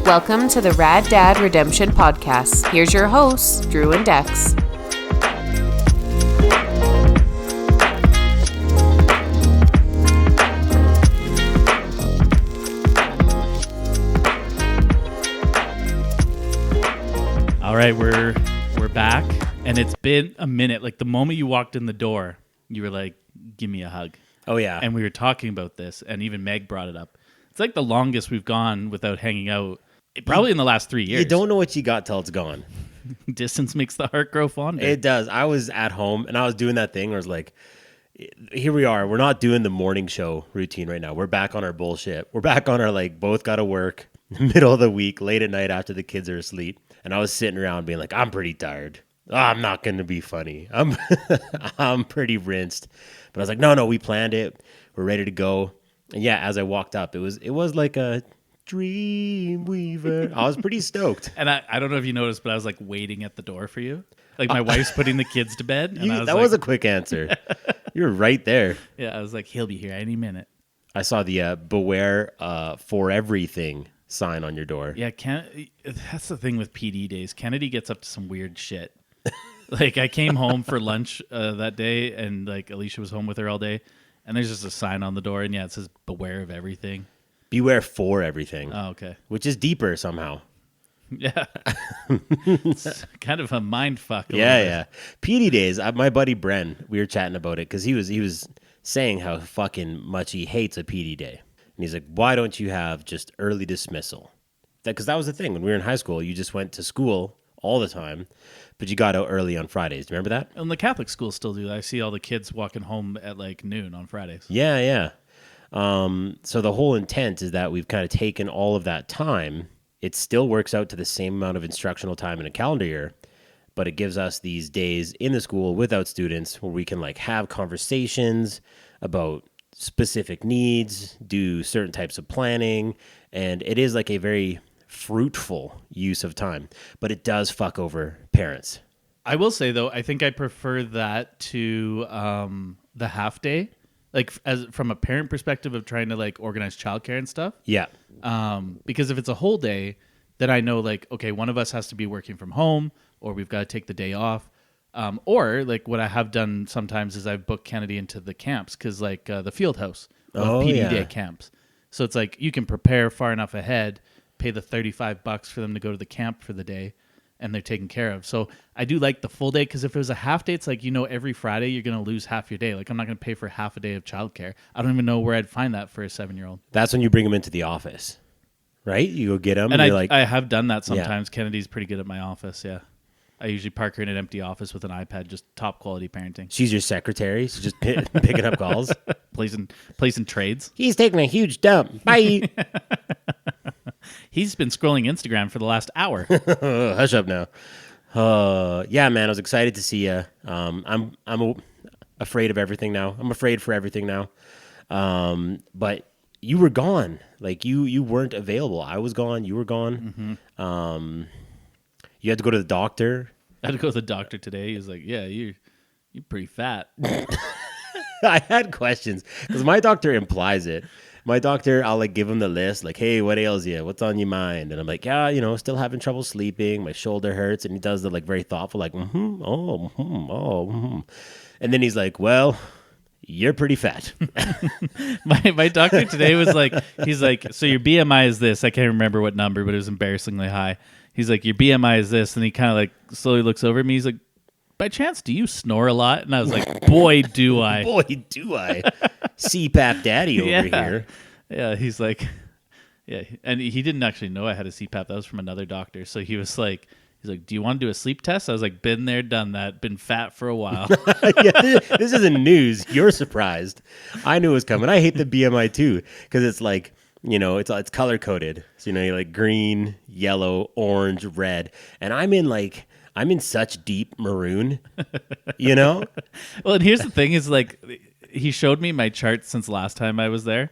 Welcome to the Rad Dad Redemption Podcast. Here's your hosts, Drew and Dex. All right, we're back, and it's been a minute. Like the moment you walked in the door, you were like, "Give me a hug." Oh yeah, and we were talking about this, and even Meg brought it up. It's like the longest we've gone without hanging out, probably in the last 3 years. You don't know what you got till it's gone. Distance makes the heart grow fonder. It does. I was at home, and I was doing that thing where it's like, here we are. We're not doing the morning show routine right now. We're back on our bullshit. We're back on our like both got to work middle of the week, late at night after the kids are asleep. And I was sitting around being like, I'm pretty tired. Oh, I'm not going to be funny. I'm pretty rinsed. But I was like, no, we planned it. We're ready to go. And yeah, as I walked up, it was like a dream weaver. I was pretty stoked. And I don't know if you noticed, but I was like waiting at the door for you. Like my wife's putting the kids to bed. And that was a quick answer. You were right there. Yeah, I was like, he'll be here any minute. I saw the beware for everything sign on your door. Yeah, that's the thing with PD days. Kennedy gets up to some weird shit. Like I came home for lunch that day, and like Alicia was home with her all day, and there's just a sign on the door, and yeah, it says "Beware of everything." Beware for everything. Oh, okay. Which is deeper somehow. Yeah, it's kind of a mind fuck. Yeah. PD days. My buddy Bren, we were chatting about it because he was saying how fucking much he hates a PD day. And he's like, why don't you have just early dismissal? Because that was the thing. When we were in high school, you just went to school all the time, but you got out early on Fridays. Do you remember that? And the Catholic schools still do that. I see all the kids walking home at like noon on Fridays. Yeah. So the whole intent is that we've kind of taken all of that time. It still works out to the same amount of instructional time in a calendar year, but it gives us these days in the school without students where we can like have conversations about specific needs, do certain types of planning, and it is like a very fruitful use of time, but it does fuck over parents. I will say though, I think I prefer that to the half day, like as from a parent perspective of trying to like organize childcare and stuff. Yeah. Because if it's a whole day, then I know like, okay, one of us has to be working from home, or we've got to take the day off. Or like what I have done sometimes is I've booked Kennedy into the camps because like the field house of PD day camps. So it's like you can prepare far enough ahead, pay the $35 for them to go to the camp for the day, and they're taken care of. So I do like the full day because if it was a half day, it's like, every Friday you're going to lose half your day. Like I'm not going to pay for half a day of childcare. I don't even know where I'd find that for a 7-year-old. That's when you bring them into the office, right? You go get them. And you're like, I have done that sometimes. Yeah. Kennedy's pretty good at my office, yeah. I usually park her in an empty office with an iPad, just top quality parenting. She's your secretary. She's just picking up calls. Placing trades. He's taking a huge dump. Bye. He's been scrolling Instagram for the last hour. Hush up now. Yeah, man, I was excited to see you. I'm afraid of everything now. I'm afraid for everything now. But you were gone. Like you weren't available. I was gone. You were gone. Mm-hmm. You had to go to the doctor. I had to go to the doctor today. He was like, yeah, you're pretty fat. I had questions because my doctor implies it. My doctor, I'll like give him the list, like, hey, what ails you? What's on your mind? And I'm like, yeah, still having trouble sleeping. My shoulder hurts. And he does the like very thoughtful, like, And then he's like, well, you're pretty fat. my doctor today was like, he's like, so your BMI is this. I can't remember what number, but it was embarrassingly high. He's like, your BMI is this. And he kind of like slowly looks over at me. He's like, by chance, do you snore a lot? And I was like, boy, do I. Boy, do I. CPAP daddy over here. Yeah, he's like, yeah. And he didn't actually know I had a CPAP. That was from another doctor. So he was like, do you want to do a sleep test? I was like, been there, done that. Been fat for a while. Yeah, this isn't news. You're surprised. I knew it was coming. I hate the BMI too because it's like, it's color coded. So, you're like green, yellow, orange, red. And I'm in such deep maroon, Well, and here's the thing is like, he showed me my chart since last time I was there.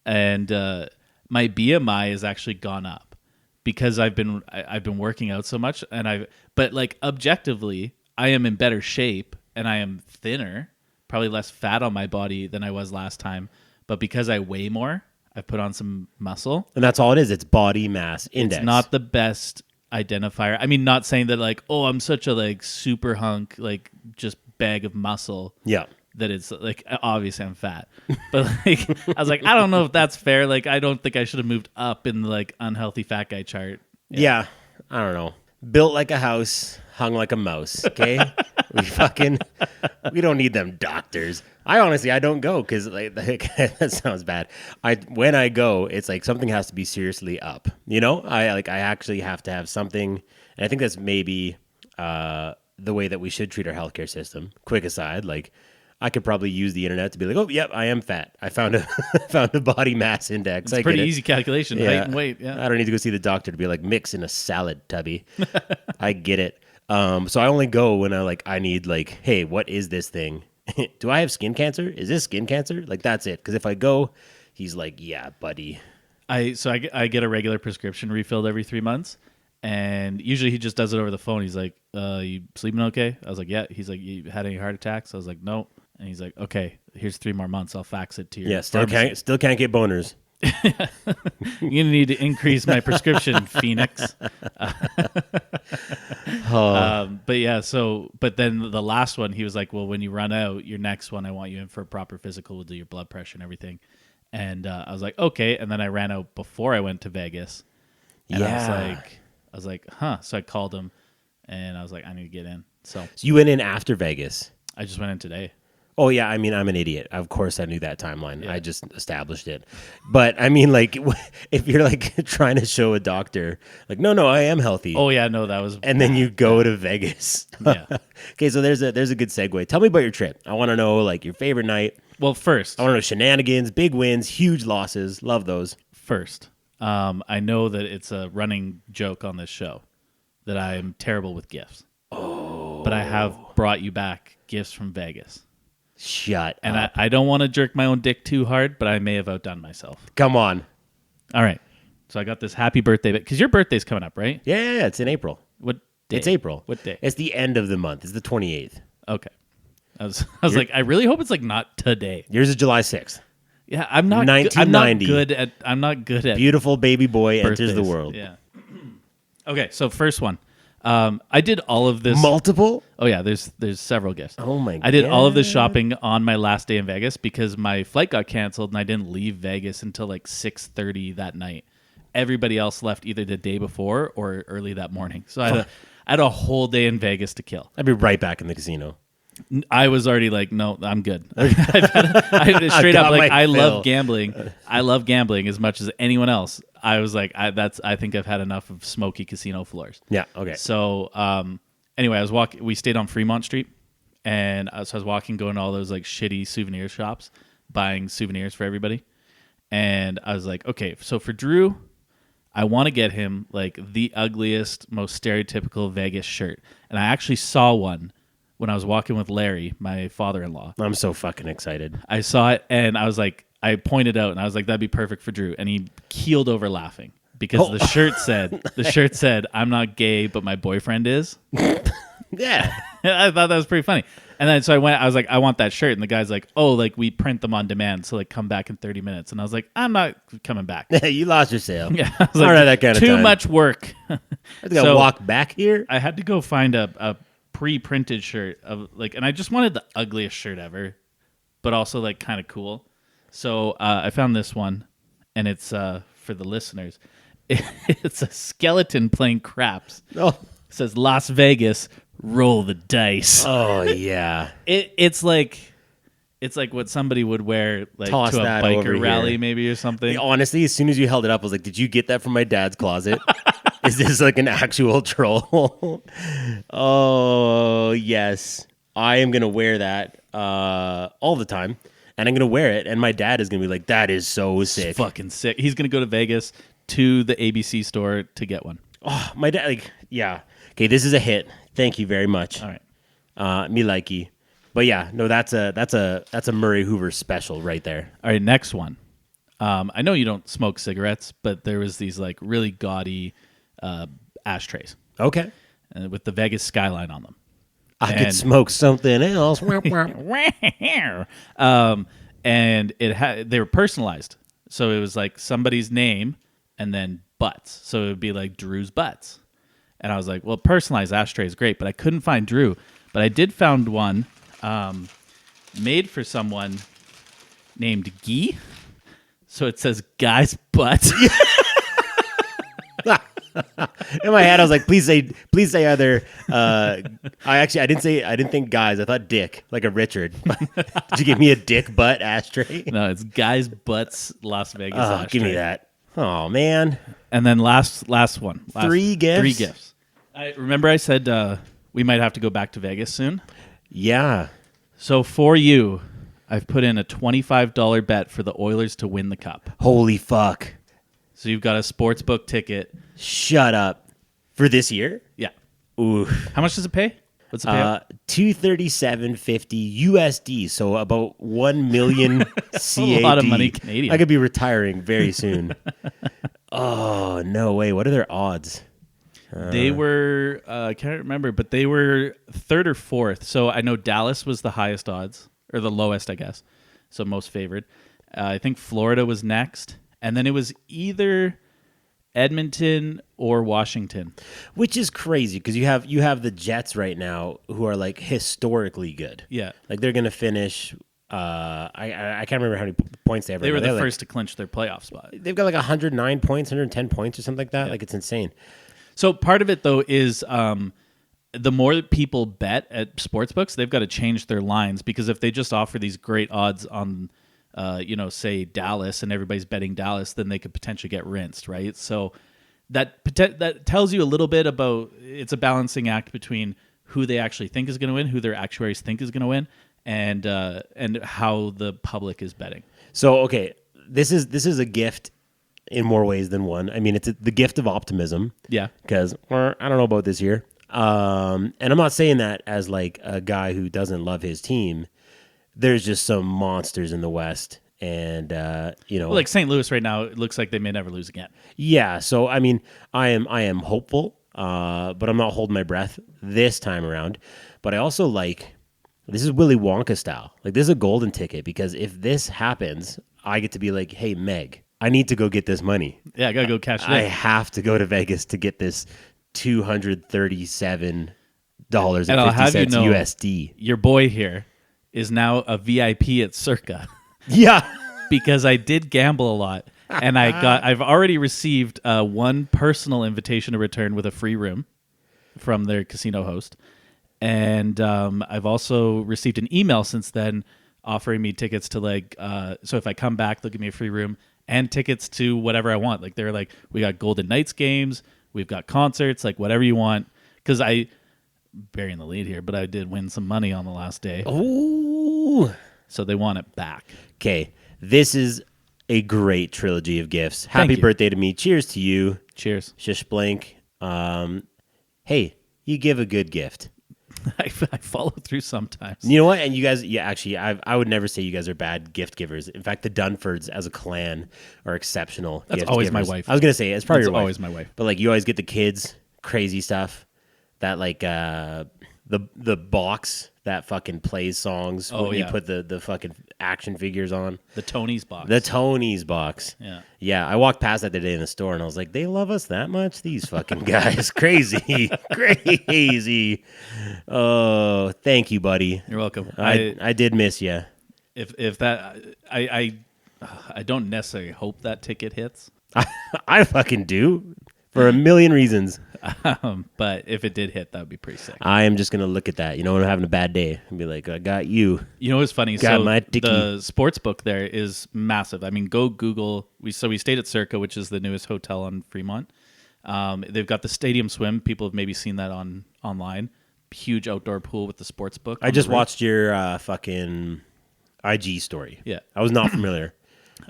And my BMI has actually gone up because I've been working out so much. But like objectively, I am in better shape and I am thinner, probably less fat on my body than I was last time. But because I weigh more, I've put on some muscle. And that's all it is. It's body mass index. It's not the best identifier. I mean, not saying that like, oh, I'm such a like super hunk, like just bag of muscle. Yeah. That it's like, obviously I'm fat, but like, I was like, I don't know if that's fair. Like, I don't think I should have moved up in the like unhealthy fat guy chart. Yeah. I don't know. Built like a house, hung like a mouse. Okay. we don't need them doctors. I don't go because like that sounds bad. When I go, it's like something has to be seriously up. You know, I actually have to have something, and I think that's maybe the way that we should treat our healthcare system. Quick aside, like I could probably use the internet to be like, oh, yep, I am fat. I found a body mass index. It's pretty easy calculation, height and weight. Yeah, I don't need to go see the doctor to be like mix in a salad, tubby. I get it. So I only go when I need like, hey, what is this thing? Do I have skin cancer? Is this skin cancer? Like that's it. Because if I go, he's like, yeah, buddy. I get a regular prescription refilled every 3 months, and usually he just does it over the phone. He's like, you sleeping okay? I was like, yeah. He's like, you had any heart attacks? I was like, no. And he's like, okay, here's 3 more months. I'll fax it to you. Yeah, still can't get boners. You're gonna need to increase my prescription, Phoenix. But yeah, but then the last one, he was like, well, when you run out, your next one, I want you in for a proper physical. We'll do your blood pressure and everything. And I was like, okay. And then I ran out before I went to Vegas. And I was like, huh. So I called him, and I was like, I need to get in. So you went in after Vegas? I just went in today. Oh, yeah. I mean, I'm an idiot. Of course, I knew that timeline. Yeah. I just established it. But I mean, like, if you're like trying to show a doctor, like, no, I am healthy. Oh, yeah. No, that was. And then you go to Vegas. Yeah. Okay. So there's a good segue. Tell me about your trip. I want to know like your favorite night. Well, first, I want to know shenanigans, big wins, huge losses. Love those. First, I know that it's a running joke on this show that I'm terrible with gifts. Oh. But I have brought you back gifts from Vegas. Shut and up. I don't want to jerk my own dick too hard, but I may have outdone myself. Come on. All right. So I got this happy birthday, because your birthday's coming up, right? Yeah, it's in April. What day? It's April. What day? It's the end of the month. It's the 28th. Okay. I was like, I really hope it's like not today. Yours is July 6th. Yeah, I'm not 1990. I'm not good at beautiful baby boy birthdays. enters the world. Yeah. Okay, so first one. I did all of this. Multiple? Oh yeah, there's several gifts. Oh my god. I did all of this shopping on my last day in Vegas because my flight got canceled and I didn't leave Vegas until like 6:30 that night. Everybody else left either the day before or early that morning. So I had a whole day in Vegas to kill. I'd be right back in the casino. I was already like, no, I'm good. I straight up like, I love gambling. I love gambling as much as anyone else. I was like, I think I've had enough of smoky casino floors. Yeah. Okay. So, anyway, we stayed on Fremont Street, and so I was walking, going to all those like shitty souvenir shops, buying souvenirs for everybody. And I was like, okay, so for Drew, I want to get him like the ugliest, most stereotypical Vegas shirt. And I actually saw one when I was walking with Larry, my father-in-law. I'm so fucking excited. I saw it, and I was like, I pointed out, and I was like, that'd be perfect for Drew. And he keeled over laughing because the shirt said, I'm not gay, but my boyfriend is. Yeah. I thought that was pretty funny. And then so I was like, I want that shirt. And the guy's like, oh, like we print them on demand. So like come back in 30 minutes. And I was like, I'm not coming back. You lost your sale. Yeah. I was like, that kind of too time. much work. I gotta walk back here. I had to go find a pre-printed shirt of like, and I just wanted the ugliest shirt ever, but also like kind of cool. So I found this one, and it's for the listeners. It's a skeleton playing craps. Oh, it says Las Vegas, roll the dice. Oh yeah. It's like what somebody would wear like Toss to a that biker over rally here. maybe or something. Honestly, as soon as you held it up, I was like, did you get that from my dad's closet? Is this like an actual troll? Oh, yes. I am going to wear that all the time. And I'm going to wear it. And my dad is going to be like, that is so sick. It's fucking sick. He's going to go to Vegas to the ABC store to get one. Oh, my dad, like, yeah. Okay, this is a hit. Thank you very much. All right. Me likey. But yeah, no, that's a Murray Hoover special right there. All right, next one. I know you don't smoke cigarettes, but there was these like really gaudy ashtrays. Okay. With the Vegas skyline on them. I could smoke something else. And they were personalized. So it was like somebody's name and then butts. So it would be like Drew's butts. And I was like, well, personalized ashtray is great, but I couldn't find Drew. But I did found one made for someone named Guy. So it says guy's butt. In my head, I was like, please say either. I didn't think guys. I thought dick, like a Richard. Did you give me a dick butt ashtray? No, it's guy's butts Las Vegas ashtray. Give me that. Oh man. And then last one. 3 gifts. 3 gifts. I remember I said we might have to go back to Vegas soon. Yeah. So for you, I've put in a $25 bet for the Oilers to win the cup. Holy fuck. So you've got a sportsbook ticket. Shut up. For this year? Yeah. Ooh. How much does it pay? What's the payout? $237.50 USD. So about 1 million CAD. A lot of money Canadian. I could be retiring very soon. Oh, no way. What are their odds? They were, I can't remember, but they were 3rd or 4th. So I know Dallas was the highest odds, or the lowest, I guess. So most favored. I think Florida was next. And then it was either Edmonton or Washington. Which is crazy because you have the Jets right now who are like historically good. Yeah. Like they're going to finish, I can't remember how many points they have. They were right now. the first to clinch their playoff spot. They've got like 109 points, 110 points or something like that. Yeah. Like it's insane. So part of it, though, is the more that people bet at sportsbooks, they've got to change their lines because if they just offer these great odds on, say Dallas and everybody's betting Dallas, then they could potentially get rinsed, right? So that tells you a little bit about it's a balancing act between who they actually think is going to win, who their actuaries think is going to win, and how the public is betting. So okay, this is a gift in more ways than one. I mean, it's the gift of optimism. Yeah. Because I don't know about this year. And I'm not saying that as like a guy who doesn't love his team. There's just some monsters in the West. And, like St. Louis right now, it looks like they may never lose again. Yeah. So, I mean, I am hopeful, but I'm not holding my breath this time around. But I also this is Willy Wonka style. Like, this is a golden ticket because if this happens, I get to be like, hey, Meg, I need to go get this money. Yeah, I got to go cash it I in. have to go to Vegas to get this $237.50 USD. Your boy here is now a VIP at Circa. Yeah. Because I did gamble a lot. And I've already received one personal invitation to return with a free room from their casino host. And I've also received an email since then offering me tickets to so if I come back, they'll give me a free room and tickets to whatever I want. Like they're like, we got Golden Knights games, we've got concerts, like whatever you want. Because I burying the lead here, but I did win some money on the last day. Ooh. So they want it back. Okay. This is a great trilogy of gifts. Happy birthday to me. Cheers to you. Cheers. Shish blank. Hey, you give a good gift. I follow through sometimes. You know what? And you guys, actually, I would never say you guys are bad gift givers. In fact, the Dunfords as a clan are exceptional. That's gift always givers. my wife. I was gonna say it's probably your wife. Always my wife. But like, you always get the kids crazy stuff. That like the box that fucking plays songs when you put the fucking action figures on. The Tony's box. The Tony's box. Yeah. Yeah, I walked past that today in the store and I was like, they love us that much? These fucking guys. Crazy. Crazy. Oh, thank you, buddy. You're welcome. I did miss you. If that I don't necessarily hope that ticket hits. I fucking do for a million reasons. But if it did hit, that would be pretty sick. I am just going to look at that. When I'm having a bad day and be like, I got you. You know what's funny? Got so my dicky. The sports book there is massive. I mean, go Google. We stayed at Circa, which is the newest hotel on Fremont. They've got the stadium swim. People have maybe seen that online. Huge outdoor pool with the sports book. I just watched your fucking IG story. Yeah. I was not familiar.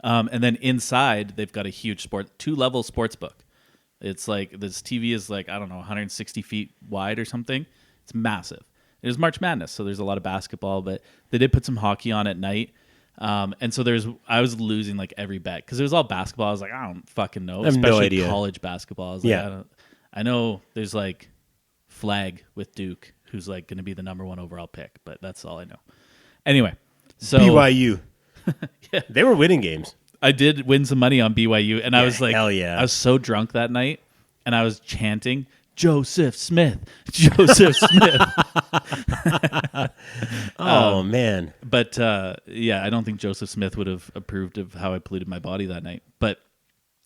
And then inside, they've got a huge 2-level sports book. It's like this TV is like, I don't know, 160 feet wide or something. It's massive. It was March Madness, so there's a lot of basketball, but they did put some hockey on at night. And so I was losing like every bet because it was all basketball. I was like, I don't fucking know. I have Especially no idea. College basketball. I was like, I know there's like Flag with Duke, who's like going to be the number 1 overall pick, but that's all I know. Anyway, so BYU. Yeah. They were winning games. I did win some money on BYU, and I was like, hell yeah. I was so drunk that night, and I was chanting, Joseph Smith, Joseph Smith. Oh, man. But yeah, I don't think Joseph Smith would have approved of how I polluted my body that night. But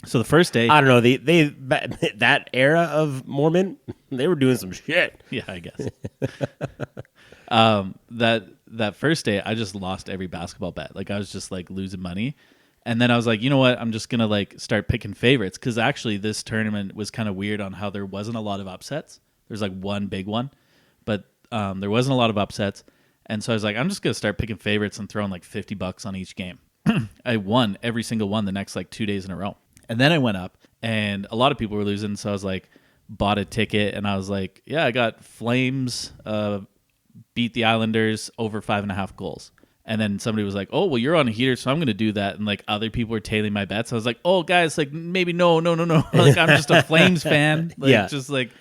so the first day, I don't know. They that era of Mormon, they were doing some shit. yeah, I guess. That first day, I just lost every basketball bet. Like I was just like losing money. And then I was like, you know what? I'm just going to like start picking favorites. Because actually this tournament was kind of weird on how there wasn't a lot of upsets. There's like one big one. But there wasn't a lot of upsets. And so I was like, I'm just going to start picking favorites and throwing like $50 on each game. I won every single one the next like 2 days in a row. And then I went up and a lot of people were losing. So I was like, bought a ticket and I was like, yeah, I got Flames beat the Islanders over 5.5 goals. And then somebody was like, oh, well, you're on a heater, so I'm going to do that. And like other people were tailing my bets. I was like, oh, guys, like maybe no. Like I'm just a Flames fan. Like, yeah. Just like,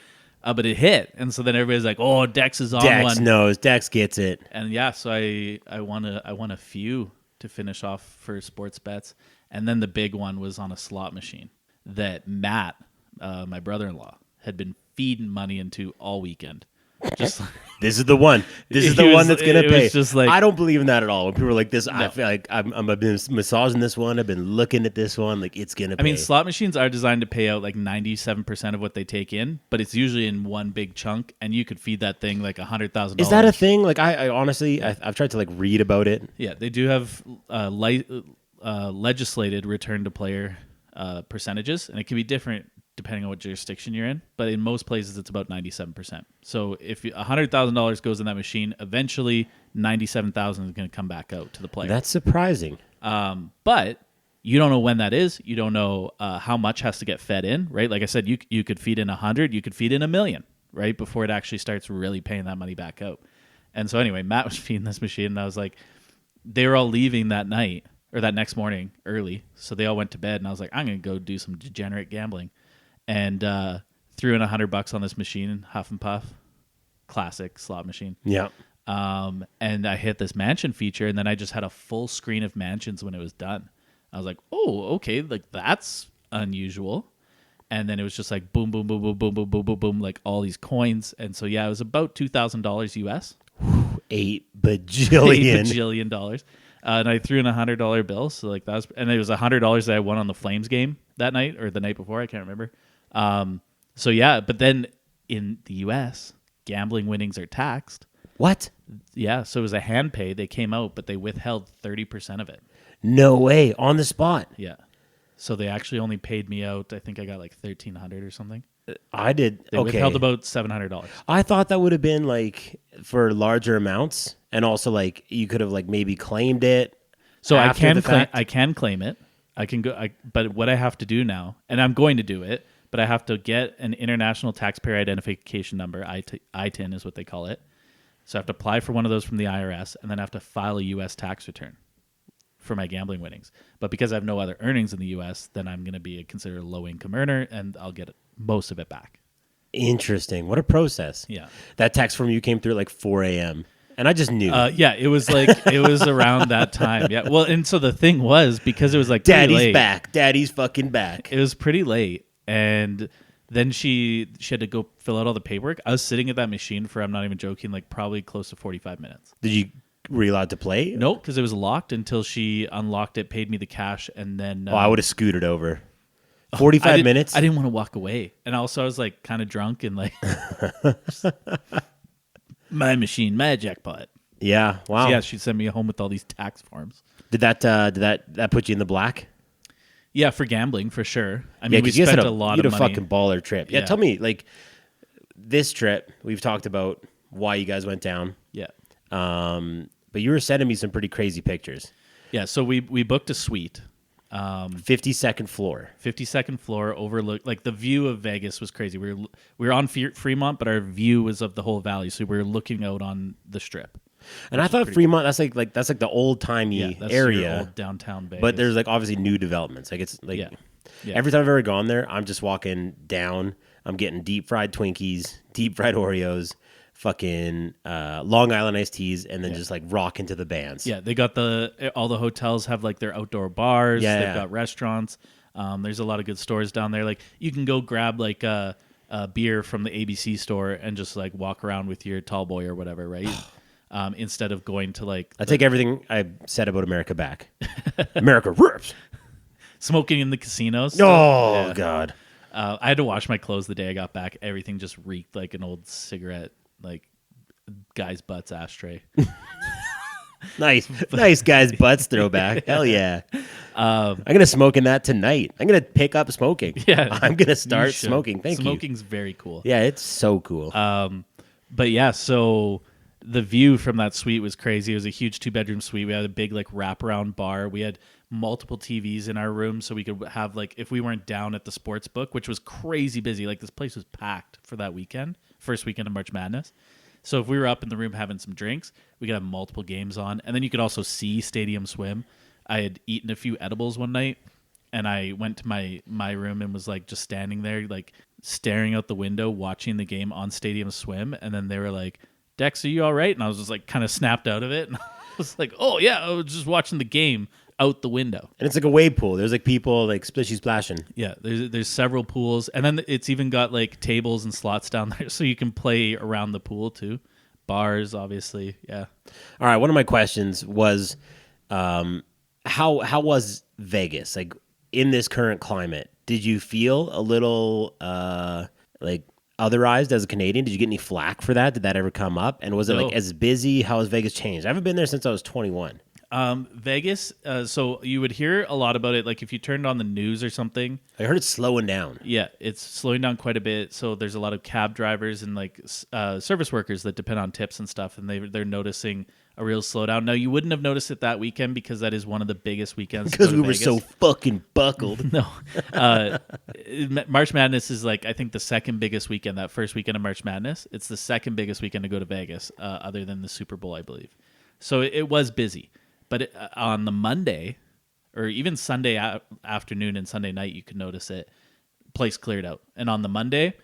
but it hit. And so then everybody's like, oh, Dex is on Dex one. knows. Dex gets it. And yeah, so I won a few to finish off for sports bets. And then the big one was on a slot machine that Matt, my brother-in-law, had been feeding money into all weekend. Just this is the one. This is the one that's gonna pay. Just like, I don't believe in that at all. When people are like this, no. I feel like I've been massaging this one. I've been looking at this one. Like it's gonna pay. I mean, slot machines are designed to pay out like 97% of what they take in, but it's usually in one big chunk, and you could feed that thing like $100,000. Is that a thing? Like I honestly, I've tried to like read about it. Yeah, they do have legislated return to player percentages, and it can be different depending on what jurisdiction you're in, but in most places it's about 97%. So if $100,000 goes in that machine, eventually 97,000 is going to come back out to the player. That's surprising. But you don't know when that is. You don't know how much has to get fed in, right? Like I said, you could feed in 100, you could feed in 1 million, right? Before it actually starts really paying that money back out. And so anyway, Matt was feeding this machine, and I was like, they were all leaving that night or that next morning early, so they all went to bed, and I was like, I'm going to go do some degenerate gambling. And threw in $100 on this machine, Huff and Puff, classic slot machine. Yeah. And I hit this mansion feature, and then I just had a full screen of mansions when it was done. I was like, oh, okay, like that's unusual. And then it was just like boom, boom, boom, boom, boom, boom, boom, boom, boom, like all these coins. And so yeah, it was about $2,000 US. $8 bajillion. $8 bajillion. And I threw in $100 bill. So like that was, and it was $100 that I won on the Flames game that night or the night before. I can't remember. So yeah, but then in the US, gambling winnings are taxed. What? Yeah, so it was a hand pay. They came out, but they withheld 30% of it. No way, on the spot. Yeah. So they actually only paid me out, I think I got like $1,300 or something. I did. They withheld about $700. I thought that would have been like for larger amounts, and also like you could have like maybe claimed it. So I can claim it. I can go, but what I have to do now, and I'm going to do it, but I have to get an international taxpayer identification number. ITIN is what they call it. So I have to apply for one of those from the IRS, and then I have to file a U.S. tax return for my gambling winnings. But because I have no other earnings in the U.S., then I'm going to be considered a low-income earner, and I'll get most of it back. Interesting. What a process. Yeah. That tax form you came through at like 4 a.m., and I just knew. Yeah, it was like, it was around that time. Yeah. Well, and so the thing was, because it was like Daddy's late, back. Daddy's fucking back. It was pretty late. And then she had to go fill out all the paperwork. I was sitting at that machine for, I'm not even joking, like probably close to 45 minutes. Were you allowed to play? No, because it was locked until she unlocked it, paid me the cash, and then... I would have scooted over. 45 minutes? I didn't want to walk away. And also I was like kind of drunk and like... my machine, my jackpot. Yeah, wow. So yeah, she'd send me home with all these tax forms. Did that put you in the black? Yeah, for gambling, for sure. I mean, we spent a lot of money. You had a fucking baller trip. Yeah, tell me, like, this trip, we've talked about why you guys went down. Yeah. But you were sending me some pretty crazy pictures. Yeah, so we booked a suite. 52nd floor. 52nd floor, overlook, like the view of Vegas was crazy. We were on Fremont, but our view was of the whole valley, so we were looking out on the Strip. And I thought Fremont, that's like the old timey area, old downtown Vegas. But there's like obviously new developments. Like it's like every time I've ever gone there, I'm just walking down. I'm getting deep fried Twinkies, deep fried Oreos, fucking Long Island iced teas, and then just like rock into the bands. Yeah, they got all the hotels have like their outdoor bars. Yeah, They've got restaurants. There's a lot of good stores down there. Like you can go grab like a beer from the ABC store and just like walk around with your tall boy or whatever, right? Instead of going to like I take everything I said about America back. America rips. Smoking in the casinos. Oh Yeah. God. I had to wash my clothes the day I got back. Everything just reeked like an old cigarette, like guy's butts ashtray. Nice guys' butts throwback. Hell yeah. I'm gonna smoke in that tonight. I'm gonna pick up smoking. Yeah, I'm gonna start smoking. Thank you. Smoking's very cool. Yeah, it's so cool. But yeah, so the view from that suite was crazy. It was a huge 2-bedroom suite. We had a big like wraparound bar. We had multiple TVs in our room, so we could have like if we weren't down at the sports book, which was crazy busy. Like this place was packed for that weekend, first weekend of March Madness. So if we were up in the room having some drinks, we could have multiple games on, and then you could also see Stadium Swim. I had eaten a few edibles one night, and I went to my room and was like just standing there, like staring out the window, watching the game on Stadium Swim. And then they were like, "Dex, are you all right?" And I was just like kind of snapped out of it, and I was like, "Oh yeah, I was just watching the game out the window." And it's like a wave pool. There's like people like splishy splashing. Yeah, there's several pools, and then it's even got like tables and slots down there, so you can play around the pool too. Bars, obviously, yeah. All right, one of my questions was, how was Vegas like in this current climate? Did you feel a little like otherized as a Canadian? Did you get any flack for that? Did that ever come up? And was it like as busy? How has Vegas changed? I haven't been there since I was 21. Vegas, so you would hear a lot about it, like if you turned on the news or something. I heard it's slowing down. Yeah, it's slowing down quite a bit. So there's a lot of cab drivers and like service workers that depend on tips and stuff, and they're noticing a real slowdown. Now, you wouldn't have noticed it that weekend because that is one of the biggest weekends. Because we were so fucking buckled. No. March Madness is like, I think, the second biggest weekend, that first weekend of March Madness. It's the second biggest weekend to go to Vegas, other than the Super Bowl, I believe. So it was busy. But on the Monday, or even Sunday afternoon and Sunday night, you could notice it. Place cleared out. And on the Monday,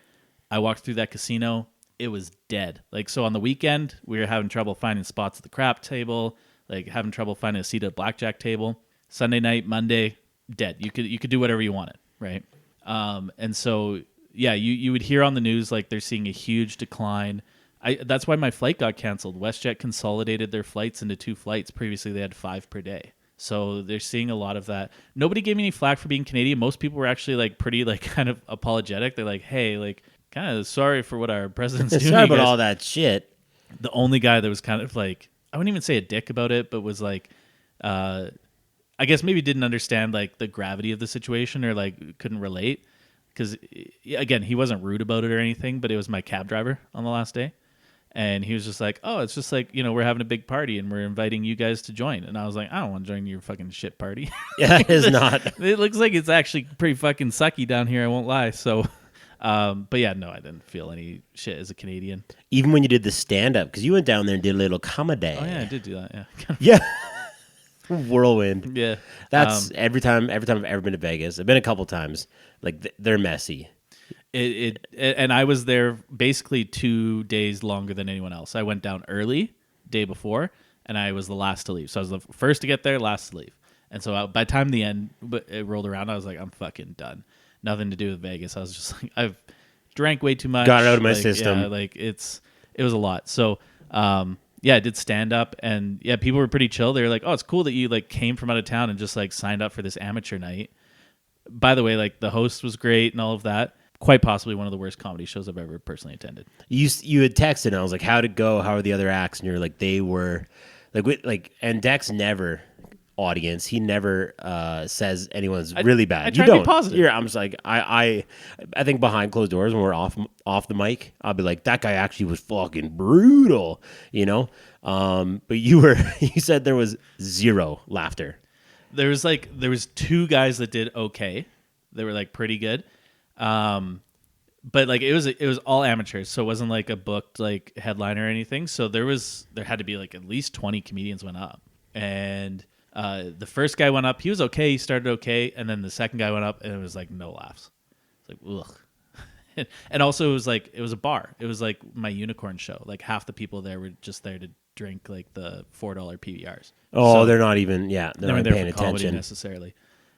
I walked through that casino. It was dead. Like, so on the weekend, we were having trouble finding spots at the crap table, like having trouble finding a seat at a blackjack table. Sunday night, Monday, dead. You could do whatever you wanted, right? And so, yeah, you would hear on the news like they're seeing a huge decline. That's why my flight got canceled. WestJet consolidated their flights into 2 flights. Previously, they had 5 per day. So they're seeing a lot of that. Nobody gave me any flack for being Canadian. Most people were actually like pretty like kind of apologetic. They're like, hey, like kind of sorry for what our president's doing. Sorry about all that shit. The only guy that was kind of like, I wouldn't even say a dick about it, but was like, I guess maybe didn't understand like the gravity of the situation or like couldn't relate. Because again, he wasn't rude about it or anything, but it was my cab driver on the last day. And he was just like, oh, it's just like, we're having a big party and we're inviting you guys to join. And I was like, I don't want to join your fucking shit party. Yeah, it is not. It looks like it's actually pretty fucking sucky down here. I won't lie. So, but yeah, no, I didn't feel any shit as a Canadian. Even when you did the stand-up, because you went down there and did a little comedy. Oh, yeah, I did do that, yeah. Yeah. Whirlwind. Yeah. That's every time I've ever been to Vegas. I've been a couple times. Like, they're messy. And I was there basically 2 days longer than anyone else. I went down early, day before, and I was the last to leave. So I was the first to get there, last to leave. And so by the time the end it rolled around, I was like, I'm fucking done. Nothing to do with Vegas. I was just like, I've drank way too much. Got it out of my system. Yeah, like it was a lot. So yeah, I did stand up, and yeah, people were pretty chill. They were like, oh, it's cool that you like came from out of town and just like signed up for this amateur night. By the way, like the host was great and all of that. Quite possibly one of the worst comedy shows I've ever personally attended. You had texted, and I was like, how'd it go? How are the other acts? And you're like, they were like and Dex never audience. He never says anyone's really bad. I try to be positive. I'm just like, I think behind closed doors when we're off the mic, I'll be like, that guy actually was fucking brutal, But you said there was zero laughter. There was 2 guys that did okay. They were like pretty good. But like it was all amateurs, so it wasn't like a booked like headliner or anything. So there had to be like at least 20 comedians went up, and the first guy went up. He was okay. He started okay, and then the second guy went up, and it was like no laughs. It's like ugh. And also it was a bar. It was like my unicorn show. Like half the people there were just there to drink like the $4 PBRs. Oh, So they're not even. Yeah, they're not there paying for comedy attention. necessarily.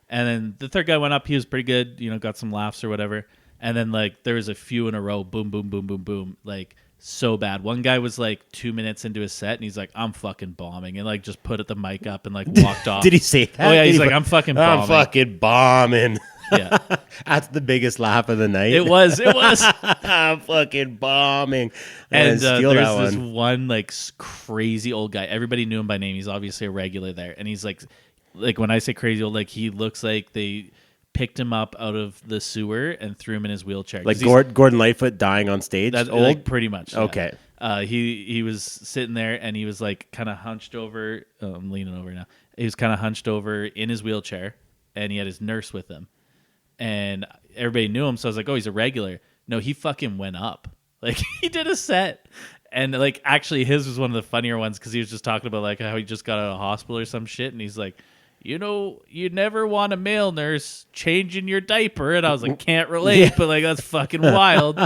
And then the third guy went up. He was pretty good. You know, got some laughs or whatever. And then like there was a few in a row. Boom, boom, boom, boom, boom. Like so bad. One guy was like 2 minutes into his set and he's like, I'm fucking bombing, and like just put the mic up and like walked off. Did he say that? Oh yeah, he's Did he like, I'm fucking bombing. I'm fucking bombing. Yeah. That's the biggest laugh of the night. It was. I'm fucking bombing. And steal there's that this one. one like crazy old guy. Everybody knew him by name. He's obviously a regular there. And he's like when I say crazy old, like he looks like they picked him up out of the sewer and threw him in his wheelchair. Like Gordon Lightfoot dying on stage. That's old? like pretty much. Yeah. Okay. He was sitting there and he was like kind of hunched over. I'm leaning over now. He was kind of hunched over in his wheelchair, and he had his nurse with him. And everybody knew him, so I was like, oh, he's a regular. No, he fucking went up. Like, he did a set. And, like, actually, his was one of the funnier ones because he was just talking about, like, how he just got out of hospital or some shit. And he's like, you know, you never want a male nurse changing your diaper. And I was like, can't relate, but, like, that's fucking wild.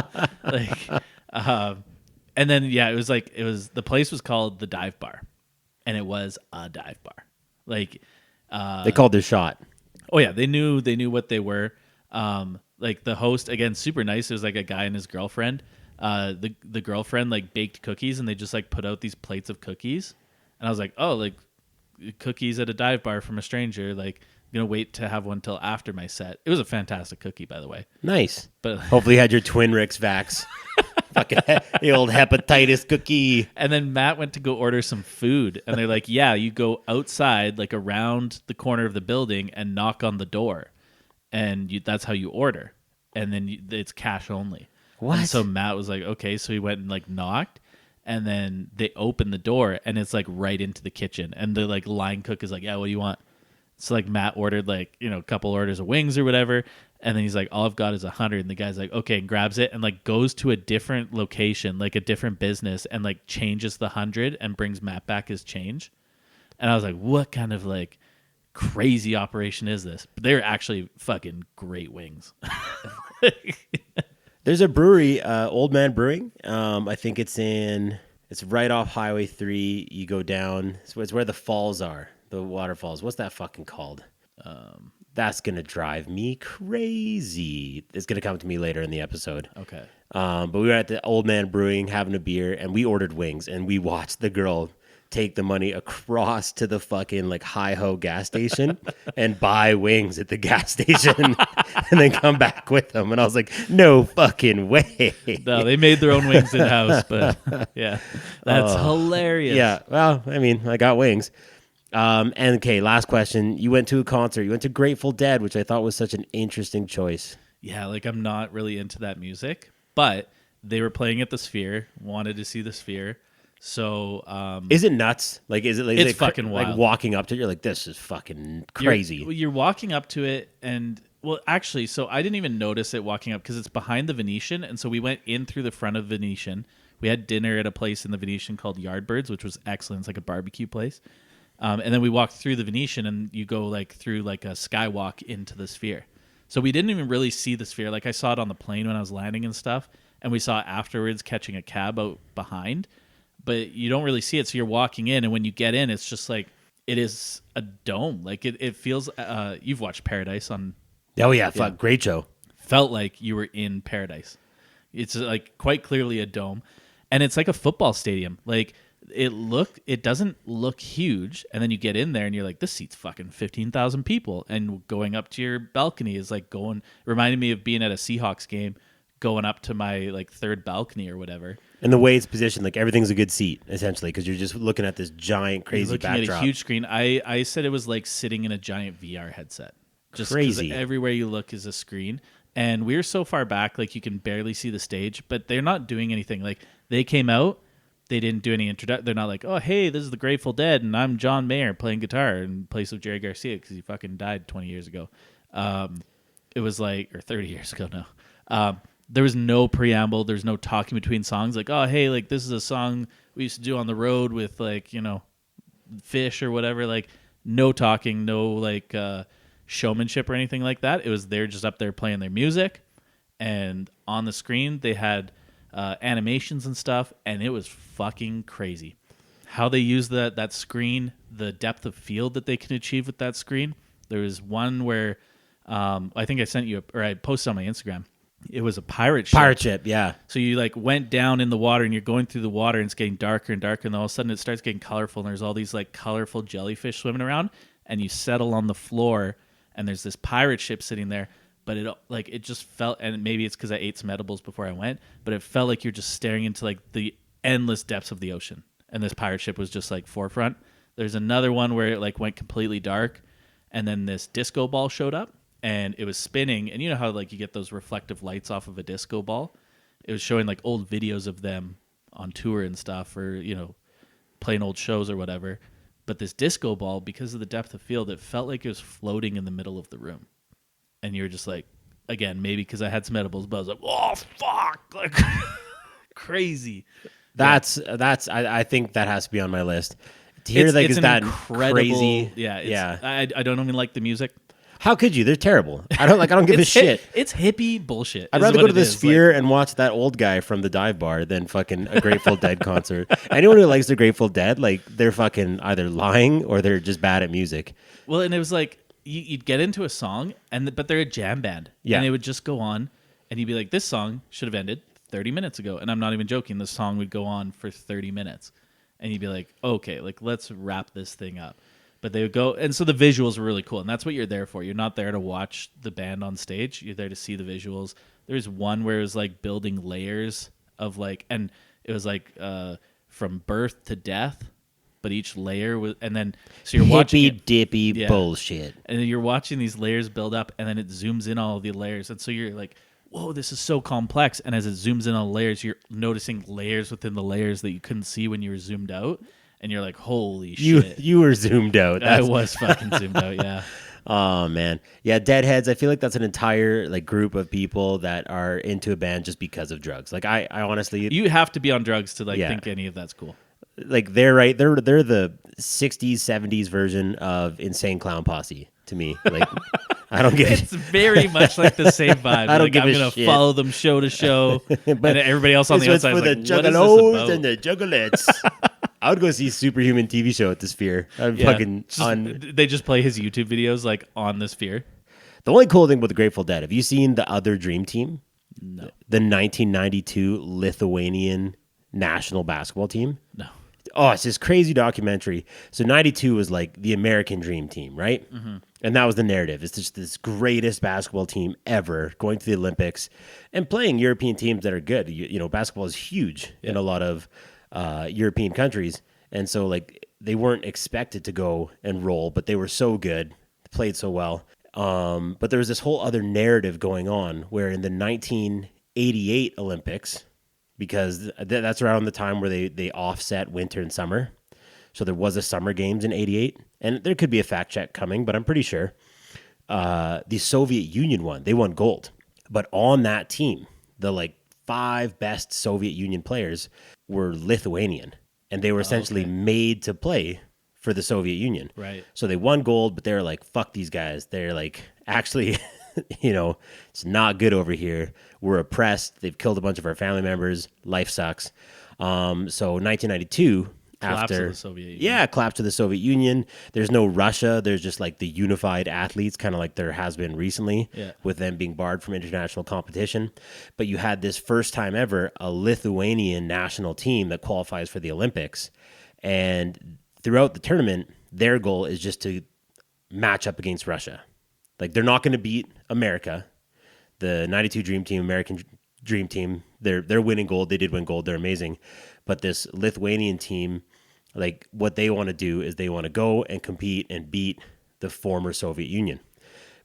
Like, and then, yeah, it was the place was called the Dive Bar. And it was a dive bar. Like, They called their shot. oh, yeah, they knew what they were. Like the host, again, super nice. It was like a guy and his girlfriend. The girlfriend like baked cookies, and they just like put out these plates of cookies. And I was like, oh, like cookies at a dive bar from a stranger. Like, gonna wait to have one till after my set. It was a fantastic cookie, by the way. Nice. But Hopefully you had your Twin Ricks vax. Fucking the old hepatitis cookie. and then Matt went to go order some food, and they're like, yeah, you go outside, like around the corner of the building, and knock on the door, and that's how you order, and then it's cash only. What? And so Matt was like, okay, so he went and like knocked, and then they opened the door, and it's like right into the kitchen, and the like line cook is like, yeah, what do you want? So like Matt ordered like, you know, a couple orders of wings or whatever. And then he's like, all I've got is 100. And the guy's like, okay, and grabs it and like goes to a different location, like a different business, and like changes the 100 and brings Matt back his change. And I was like, what kind of like crazy operation is this? But they're actually fucking great wings. There's a brewery, Old Man Brewing. I think it's right off Highway 3. You go down. It's where the falls are, the waterfalls. What's that fucking called? That's going to drive me crazy. It's going to come to me later in the episode. Okay. But we were at the Old Man Brewing having a beer, and we ordered wings, and we watched the girl take the money across to the fucking like Hi-Ho gas station and buy wings at the gas station and then come back with them. And I was like, no fucking way. No, they made their own wings in-house, but yeah, that's hilarious. Yeah, well, I mean, I got wings. And okay, last question. You went to a concert. You went to Grateful Dead, which I thought was such an interesting choice. Yeah, like I'm not really into that music, but they were playing at the Sphere, wanted to see the Sphere. So is it nuts? Like, is it like, it's fucking wild. Like walking up to it, you're like, this is fucking crazy. You're walking up to it, and well, actually, so I didn't even notice it walking up because it's behind the Venetian, and so we went in through the front of Venetian. We had dinner at a place in the Venetian called Yardbirds, which was excellent. It's like a barbecue place. And then we walked through the Venetian, and you go like through like a skywalk into the Sphere. So we didn't even really see the Sphere. Like I saw it on the plane when I was landing and stuff, and we saw it afterwards catching a cab out behind. But you don't really see it, so you're walking in, and when you get in, it's just like it is a dome. Like it feels. You've watched Paradise on. Oh yeah, fuck, great show. Felt like you were in Paradise. It's like quite clearly a dome, and it's like a football stadium. Like it doesn't look huge, and then you get in there, and you're like, this seats fucking 15,000 people, and going up to your balcony is like reminded me of being at a Seahawks game, going up to my like third balcony or whatever. And the way it's positioned, like everything's a good seat, essentially, because you're just looking at this giant, crazy backdrop. Looking at a huge screen. I said it was like sitting in a giant VR headset. Just crazy. Everywhere you look is a screen. And we're so far back, like you can barely see the stage, but they're not doing anything. Like they came out, they didn't do any introduction. They're not like, oh, hey, this is the Grateful Dead, and I'm John Mayer playing guitar in place of Jerry Garcia because he fucking died 20 years ago. It was like, or 30 years ago now. There was no preamble. There's no talking between songs. Like, oh, hey, like this is a song we used to do on the road with like, you know, Fish or whatever. Like no talking, no like showmanship or anything like that. It was they're just up there playing their music and on the screen they had animations and stuff, and it was fucking crazy how they use that screen, the depth of field that they can achieve with that screen. There was one where I think I sent you or I posted on my Instagram. It was a pirate ship. Yeah. So you like went down in the water and you're going through the water and it's getting darker and darker, and then all of a sudden it starts getting colorful and there's all these like colorful jellyfish swimming around, and you settle on the floor and there's this pirate ship sitting there. But it just felt, and maybe it's because I ate some edibles before I went, but it felt like you're just staring into like the endless depths of the ocean, and this pirate ship was just like forefront. There's another one where it like went completely dark, and then this disco ball showed up and it was spinning, and you know how like you get those reflective lights off of a disco ball. It was showing like old videos of them on tour and stuff, or playing old shows or whatever. But this disco ball, because of the depth of field, it felt like it was floating in the middle of the room. And you're just like, again, maybe because I had some edibles, but I was like, oh, fuck. Like, crazy. I think that has to be on my list. To hear It's is that incredible, crazy. Yeah. I don't even like the music. How could you? They're terrible. I don't give a shit. It's hippie bullshit. I'd rather go to the Sphere and watch that old guy from the dive bar than fucking a Grateful Dead concert. Anyone who likes the Grateful Dead, like, they're fucking either lying or they're just bad at music. Well, and it was like, you'd get into a song, but they're a jam band. Yeah. And it would just go on, and you'd be like, this song should have ended 30 minutes ago. And I'm not even joking. The song would go on for 30 minutes. And you'd be like, okay, like, let's wrap this thing up. But they would go, and so the visuals were really cool. And that's what you're there for. You're not there to watch the band on stage. You're there to see the visuals. There's one where it was like building layers of like, and it was like from birth to death. But each layer was, and then so you're watching hippy-dippy bullshit, and then you're watching these layers build up, and then it zooms in all of the layers, and so you're like, "Whoa, this is so complex!" And as it zooms in on layers, you're noticing layers within the layers that you couldn't see when you were zoomed out, and you're like, "Holy shit!" You were zoomed out. I was fucking zoomed out, yeah. Oh man, yeah, Deadheads. I feel like that's an entire like group of people that are into a band just because of drugs. Like I honestly, you have to be on drugs to think any of that's cool. Like they're right. They're the 60s, 70s version of Insane Clown Posse to me. Like I don't get It's very much like the same vibe. I don't give I'm a gonna shit. follow them show to show, and everybody else on the outside is for like, the what is this juggalos about? and the juggalettes. I would go see Superhuman TV show at the Sphere. They just play his YouTube videos like on the Sphere. The only cool thing about the Grateful Dead, have you seen the other Dream Team? No. The 1992 Lithuanian national basketball team? No. Oh, it's this crazy documentary. So 92 was like the American Dream Team, right? Mm-hmm. And that was the narrative. It's just this greatest basketball team ever going to the Olympics and playing European teams that are good. Basketball is huge in a lot of European countries. And so like they weren't expected to go and roll, but they were so good, played so well. But there was this whole other narrative going on where in the 1988 Olympics, because that's around the time where they offset winter and summer. So there was a Summer Games in 88. And there could be a fact check coming, but I'm pretty sure the Soviet Union won. They won gold. But on that team, the like 5 best Soviet Union players were Lithuanian. And they were essentially made to play for the Soviet Union. Right. So they won gold, but they were like, fuck these guys. They're like, actually... it's not good over here. We're oppressed. They've killed a bunch of our family members. Life sucks. So 1992, Collapse after of the Soviet Union. Yeah, collapse of the Soviet Union. There's no Russia. There's just like the unified athletes, kind of like there has been recently, with them being barred from international competition. But you had this first time ever a Lithuanian national team that qualifies for the Olympics, and throughout the tournament, their goal is just to match up against Russia. Like, they're not going to beat America. The 92 Dream Team, American Dream Team, they're winning gold. They did win gold. They're amazing. But this Lithuanian team, like, what they want to do is they want to go and compete and beat the former Soviet Union.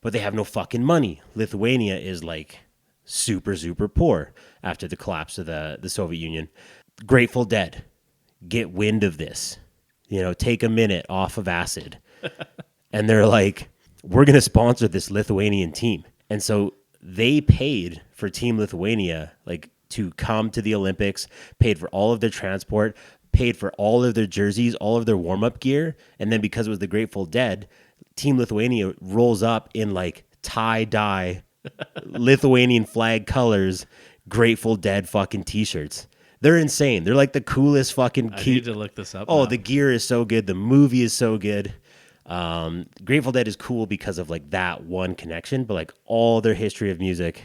But they have no fucking money. Lithuania is, like, super, super poor after the collapse of the Soviet Union. Grateful Dead, get wind of this. Take a minute off of acid. And they're like... we're going to sponsor this Lithuanian team. And so they paid for Team Lithuania, like, to come to the Olympics, paid for all of their transport, paid for all of their jerseys, all of their warm-up gear. And then because it was the Grateful Dead, Team Lithuania rolls up in, like, tie-dye Lithuanian flag colors, Grateful Dead fucking t-shirts. They're insane. They're like the coolest fucking. I need to look this up. Oh, now. the gear is so good. The movie is so good. Grateful Dead is cool because of like that one connection, but like all their history of music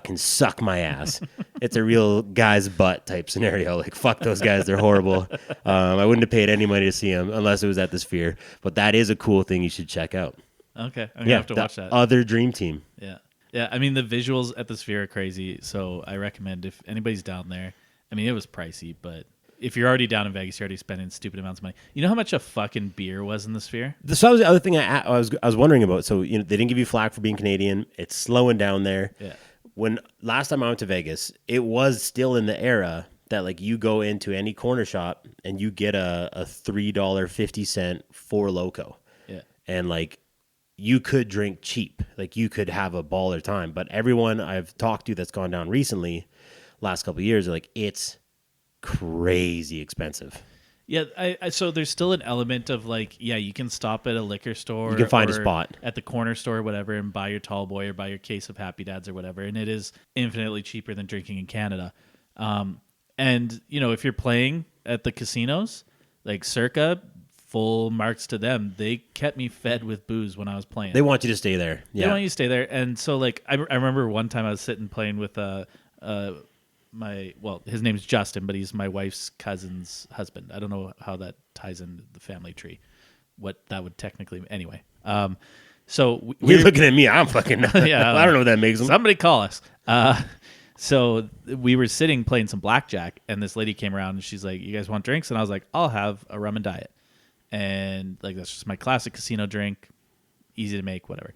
can suck my ass. It's a real guy's butt type scenario. Like fuck those guys, they're horrible. I wouldn't have paid any money to see them unless it was at the Sphere. But that is a cool thing you should check out. Okay, I'm gonna have to watch that. Other Dream Team. Yeah. I mean, the visuals at the Sphere are crazy, so I recommend if anybody's down there. I mean, it was pricey, but if you're already down in Vegas, you're already spending stupid amounts of money. You know how much a fucking beer was in the Sphere? So that was the other thing I was wondering about. So they didn't give you flack for being Canadian. It's slowing down there. Yeah. When last time I went to Vegas, it was still in the era that like you go into any corner shop and you get a $3.50 Four Loko. Yeah. And like you could drink cheap, like you could have a baller time. But everyone I've talked to that's gone down recently, last couple of years, are like it's crazy expensive. Yeah, so there's still an element of like, yeah, you can stop at a liquor store. You can find a or spot at the corner store or whatever and buy your tall boy or buy your case of Happy Dads or whatever. And it is infinitely cheaper than drinking in Canada. And, you know, if you're playing at the casinos, like Circa, full marks to them. They kept me fed with booze when I was playing. They want you to stay there. Yeah. They want you to stay there. And so, like, I remember one time I was sitting playing with his name's Justin, but he's my wife's cousin's husband. I don't know how that ties into the family tree. What that would technically anyway. So you're looking at me. I'm fucking. Yeah, I don't know what that makes them. Somebody call us. So we were sitting playing some blackjack, and this lady came around, and she's like, "You guys want drinks?" And I was like, "I'll have a rum and diet." And like that's just my classic casino drink, easy to make, whatever.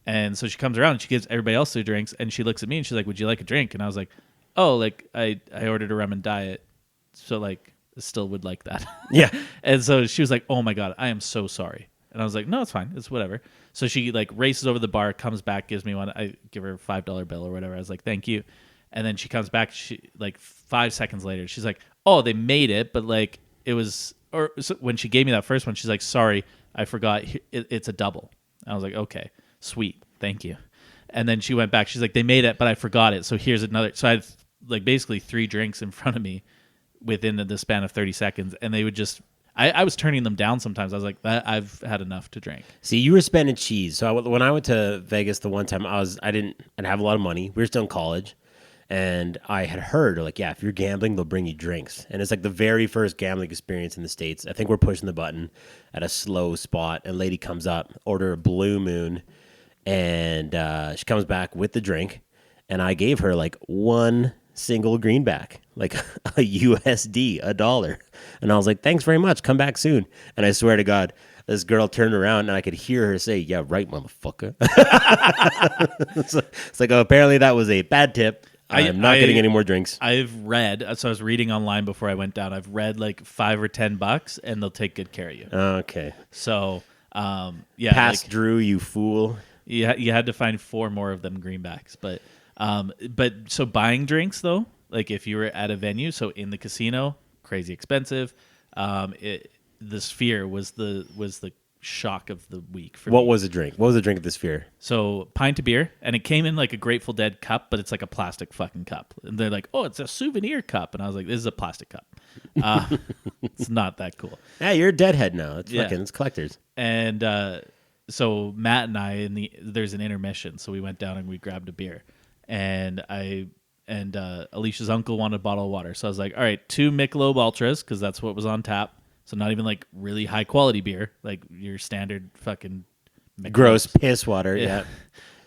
And so she comes around and she gives everybody else their drinks, and she looks at me and she's like, "Would you like a drink?" And I was like, "Oh, like I ordered a rum and diet, so like I still would like that." Yeah. And so she was like, "Oh my God, I am so sorry." And I was like, "No, it's fine. It's whatever." So she like races over the bar, comes back, gives me one. I give her a $5 bill or whatever. I was like, "Thank you." And then she comes back. She like 5 seconds later, she's like, "Oh, they made it, but like it was." Or so when she gave me that first one, she's like, "Sorry, I forgot. It's a double." I was like, "Okay, sweet, thank you." And then she went back. She's like, "They made it, but I forgot it. So here's another." So I had like basically 3 drinks in front of me within the span of 30 seconds, and they would just. I was turning them down sometimes. I was like, "I've had enough to drink." See, you were spending cheese. So when I went to Vegas the one time, I didn't have a lot of money. We were still in college. And I had heard, like, yeah, if you're gambling, they'll bring you drinks. And it's like the very first gambling experience in the States. I think we're pushing the button at a slow spot. And a lady comes up, order a Blue Moon. And she comes back with the drink. And I gave her like one single greenback, like a USD, $1. And I was like, "Thanks very much. Come back soon." And I swear to God, this girl turned around and I could hear her say, "Yeah, right, motherfucker." It's like, oh, apparently that was a bad tip. I'm not getting any more drinks. I've read, so I was reading online before I went down. I've read like $5 or $10, and they'll take good care of you. Okay. So, yeah. Pass like, Drew, you fool. You had to find 4 more of them greenbacks, but so buying drinks though, like if you were at a venue, so in the casino, crazy expensive. The Sphere was the shock of the week for me. What was the drink? What was the drink at the Sphere? So pint of beer, and it came in like a Grateful Dead cup, but it's like a plastic fucking cup. And they're like, "Oh, it's a souvenir cup," and I was like, "This is a plastic cup. It's not that cool." Yeah, you're a deadhead now. It's fucking it's collectors. And so Matt and I there's an intermission, so we went down and we grabbed a beer, and Alicia's uncle wanted a bottle of water, so I was like, "All right, 2 Michelob Ultras," because that's what was on tap. So not even like really high quality beer, like your standard fucking gross piss water, yeah.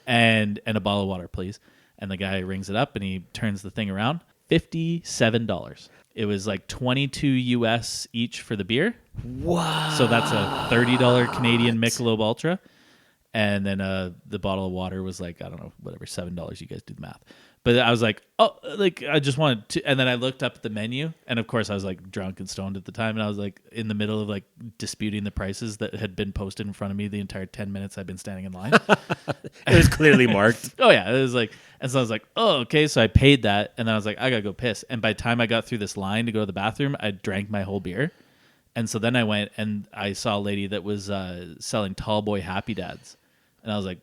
And a bottle of water, please. And the guy rings it up and he turns the thing around. $57. It was like $22 US each for the beer. Wow. So that's a $30 Canadian Michelob Ultra. And then the bottle of water was like, I don't know, whatever, $7. You guys do the math. But I was like, oh, like I just wanted to. And then I looked up at the menu. And of course, I was like drunk and stoned at the time. And I was like in the middle of like disputing the prices that had been posted in front of me the entire 10 minutes I'd been standing in line. It was clearly marked. Oh, yeah. It was like, and so I was like, oh, okay. So I paid that. And then I was like, I got to go piss. And by the time I got through this line to go to the bathroom, I drank my whole beer. And so then I went and I saw a lady that was selling tall boy Happy Dads. And I was like,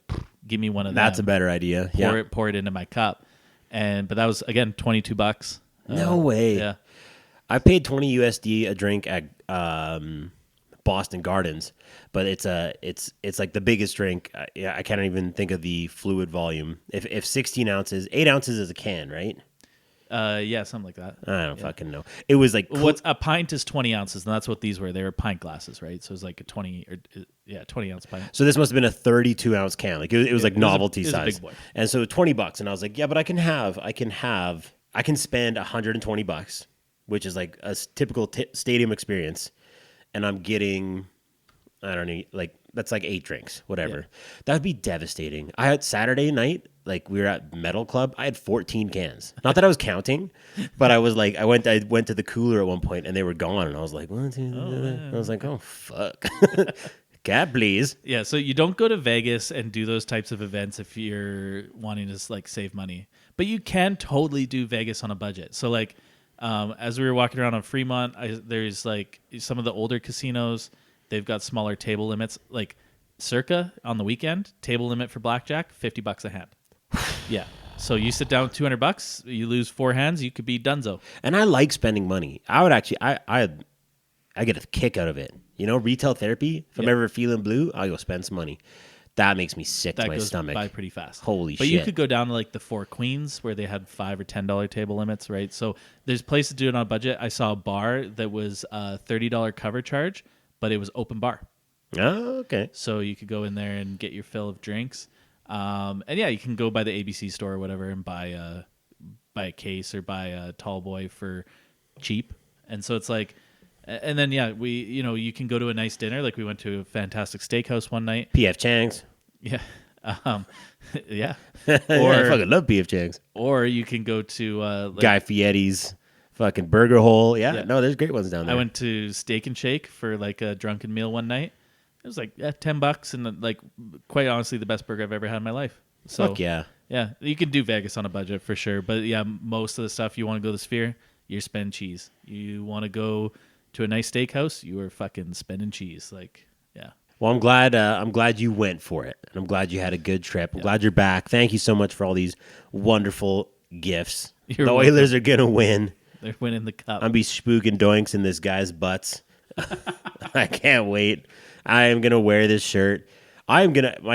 give me one of them. That's a better idea. Yeah. Pour it into my cup. But that was, again, $22. No way. Yeah. I paid 20 USD a drink at Boston Gardens, but it's like the biggest drink. I can't even think of the fluid volume. If 16 ounces, 8 ounces is a can, right? Yeah, something like that. I don't fucking know. It was like what's a pint is 20 ounces, and that's what these were. They were pint glasses, right? So it was like a 20 ounce pint. So this must have been a 32 ounce can. Like it was like novelty it was size. a big boy. And so $20, and I was like, yeah, but I can spend $120, which is like a typical stadium experience, and I'm getting, I don't know, like that's like 8 drinks, whatever. Yeah. That would be devastating. I had Saturday night, like we were at Metal Club. I had 14 cans. Not that I was counting, but I was like, I went to the cooler at one point, and they were gone, and I was like, 1, 2, 3. I was like, oh fuck. Cat, please. Yeah, so you don't go to Vegas and do those types of events if you're wanting to like save money, but you can totally do Vegas on a budget. So like, as we were walking around on Fremont, there's like some of the older casinos. They've got smaller table limits. Like Circa on the weekend, table limit for blackjack, $50 a hand. Yeah. So you sit down with $200, you lose 4 hands, you could be donezo. And I like spending money. I would actually, I get a kick out of it. You know, retail therapy. If I'm ever feeling blue, I'll go spend some money. That makes me sick to my stomach. That goes by pretty fast. Holy shit. But you could go down to like the Four Queens where they had $5 or $10 table limits, right? So there's places to do it on a budget. I saw a bar that was a $30 cover charge, but it was open bar. Oh, okay. So you could go in there and get your fill of drinks. And yeah, you can go by the ABC store or whatever and buy a case or buy a tall boy for cheap. And so it's like, and then yeah, you can go to a nice dinner. Like we went to a fantastic steakhouse one night. P.F. Chang's. Yeah. Yeah. I fucking love P.F. Chang's. Or you can go to Guy Fieri's fucking burger hole. Yeah. No, there's great ones down there. I went to Steak and Shake for like a drunken meal one night. It was like $10 and like quite honestly the best burger I've ever had in my life. So fuck yeah. Yeah, you can do Vegas on a budget for sure. But yeah, most of the stuff you want to go to the Sphere, you're spending cheese. You want to go to a nice steakhouse, you are fucking spending cheese. Like, yeah. Well, I'm glad you went for it. And I'm glad you had a good trip. I'm glad you're back. Thank you so much for all these wonderful gifts. The Oilers are going to win. They're winning the cup. I'll be spooking doinks in this guy's butts. I can't wait. I am going to wear this shirt. My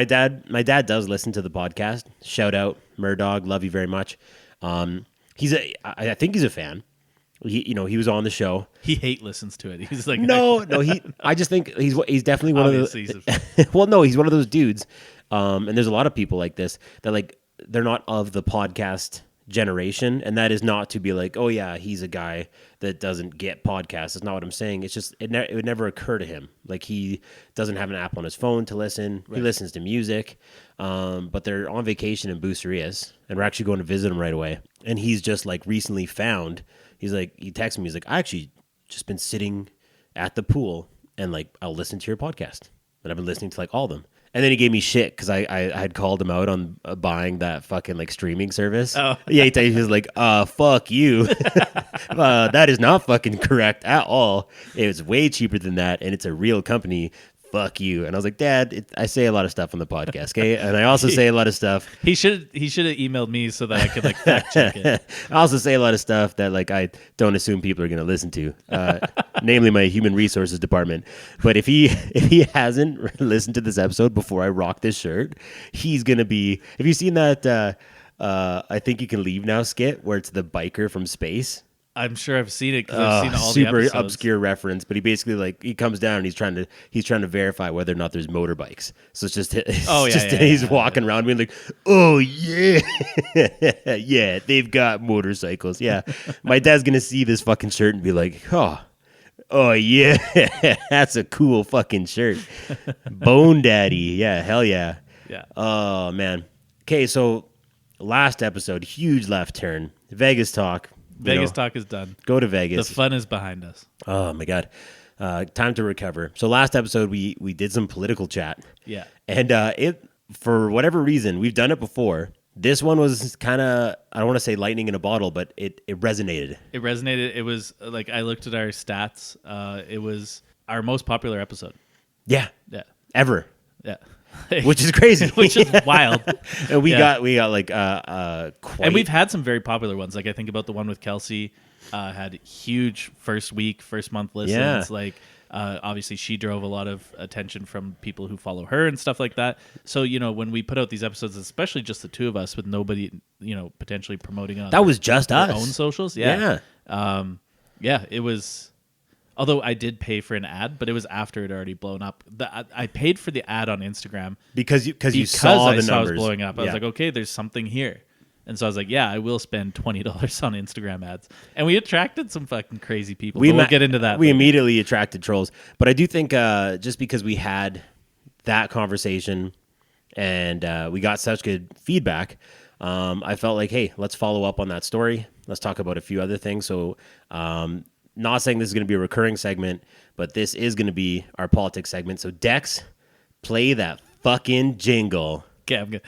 dad does listen to the podcast. Shout out, Murdog. Love you very much. I think he's a fan. He was on the show. He listens to it. He's like, I just think he's definitely one of the. Well, no, he's one of those dudes. And there's a lot of people like this that like they're not of the podcast generation, and that is not to be like, oh yeah, he's a guy that doesn't get podcasts. That's not what I'm saying. It's just it would never occur to him. Like he doesn't have an app on his phone to listen. Right. He listens to music, but they're on vacation in Bucerias, and we're actually going to visit him right away. And he's just like recently found. He's like, he texted me. He's like, I actually just been sitting at the pool and like I'll listen to your podcast, and I've been listening to like all of them. And then he gave me shit because I had called him out on buying that fucking like streaming service. Oh. Yeah, he was like, fuck you. That is not fucking correct at all. It's way cheaper than that, and it's a real company. Fuck you. And I was like, Dad, I say a lot of stuff on the podcast, okay? And I also say a lot of stuff. He should have emailed me so that I could like fact check it. I also say a lot of stuff that like I don't assume people are going to listen to, namely my human resources department. But if he hasn't listened to this episode before I rock this shirt, he's going to be. Have you seen that? I think you can leave now skit where it's the biker from space. I'm sure I've seen it because I've seen all the super episodes. Obscure reference, but he basically like he comes down and he's trying to verify whether or not there's motorbikes. So it's just he's walking around being like, oh yeah, yeah, they've got motorcycles. Yeah, my dad's gonna see this fucking shirt and be like, oh yeah, that's a cool fucking shirt, Bone Daddy. Yeah, hell yeah. Yeah. Oh man. Okay, so last episode, huge left turn, Vegas talk. Vegas talk is done. Go to Vegas. The fun is behind us. Oh my God. Time to recover. So last episode we did some political chat. Yeah. And it for whatever reason, we've done it before. This one was kind of, I don't want to say lightning in a bottle, but it resonated. It resonated. It was like I looked at our stats. It was our most popular episode. Yeah. Yeah. Ever. Yeah. Which is crazy. Which is wild. And we Yeah. got like quite... And we've had some very popular ones. Like I think about the one with Kelsey, had huge first month listens. Yeah. Like obviously she drove a lot of attention from people who follow her and stuff like that. So, when we put out these episodes, especially just the two of us with nobody, potentially promoting on That was just their us. own socials. Yeah. It was... Although I did pay for an ad, but it was after it had already blown up. I paid for the ad on Instagram because you saw the I saw it was numbers blowing up. I was like, okay, there's something here. And so I was like, yeah, I will spend $20 on Instagram ads. And we attracted some fucking crazy people. We'll get into that. We later. immediately attracted trolls. But I do think just because we had that conversation and we got such good feedback, I felt like, hey, let's follow up on that story. Let's talk about a few other things. So not saying this is going to be a recurring segment, but this is going to be our politics segment. So Dex, play that fucking jingle. Okay, I'm good.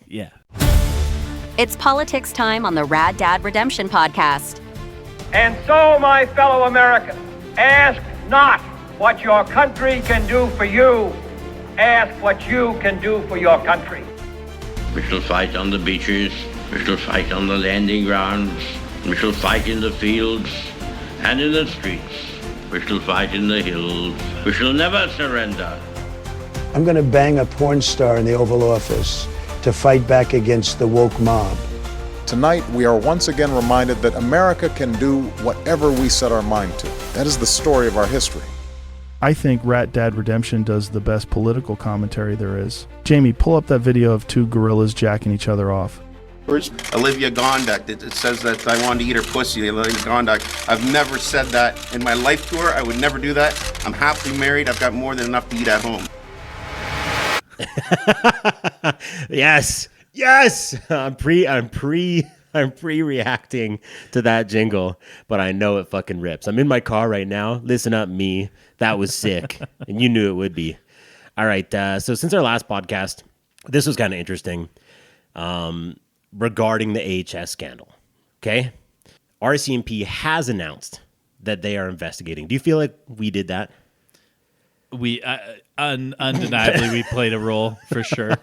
Yeah. It's politics time on the Rad Dad Redemption Podcast. And so, my fellow Americans, ask not what your country can do for you. Ask what you can do for your country. We shall fight on the beaches. We shall fight on the landing grounds. We shall fight in the fields and in the streets. We shall fight in the hills. We shall never surrender. I'm going to bang a porn star in the Oval Office to fight back against the woke mob. Tonight, we are once again reminded that America can do whatever we set our mind to. That is the story of our history. I think Rat Dad Redemption does the best political commentary there is. Jamie, pull up that video of two gorillas jacking each other off. Where's Olivia Gondak? It says that I wanted to eat her pussy, Olivia Gondak. I've never said that in my life to her. I would never do that. I'm happily married. I've got more than enough to eat at home. Yes. I'm pre-reacting to that jingle, but I know it fucking rips. I'm in my car right now. Listen up, me. That was sick, and you knew it would be. All right. So since our last podcast, this was kind of interesting. Regarding the AHS scandal, okay? RCMP has announced that they are investigating. Do you feel like we did that? We undeniably we played a role for sure.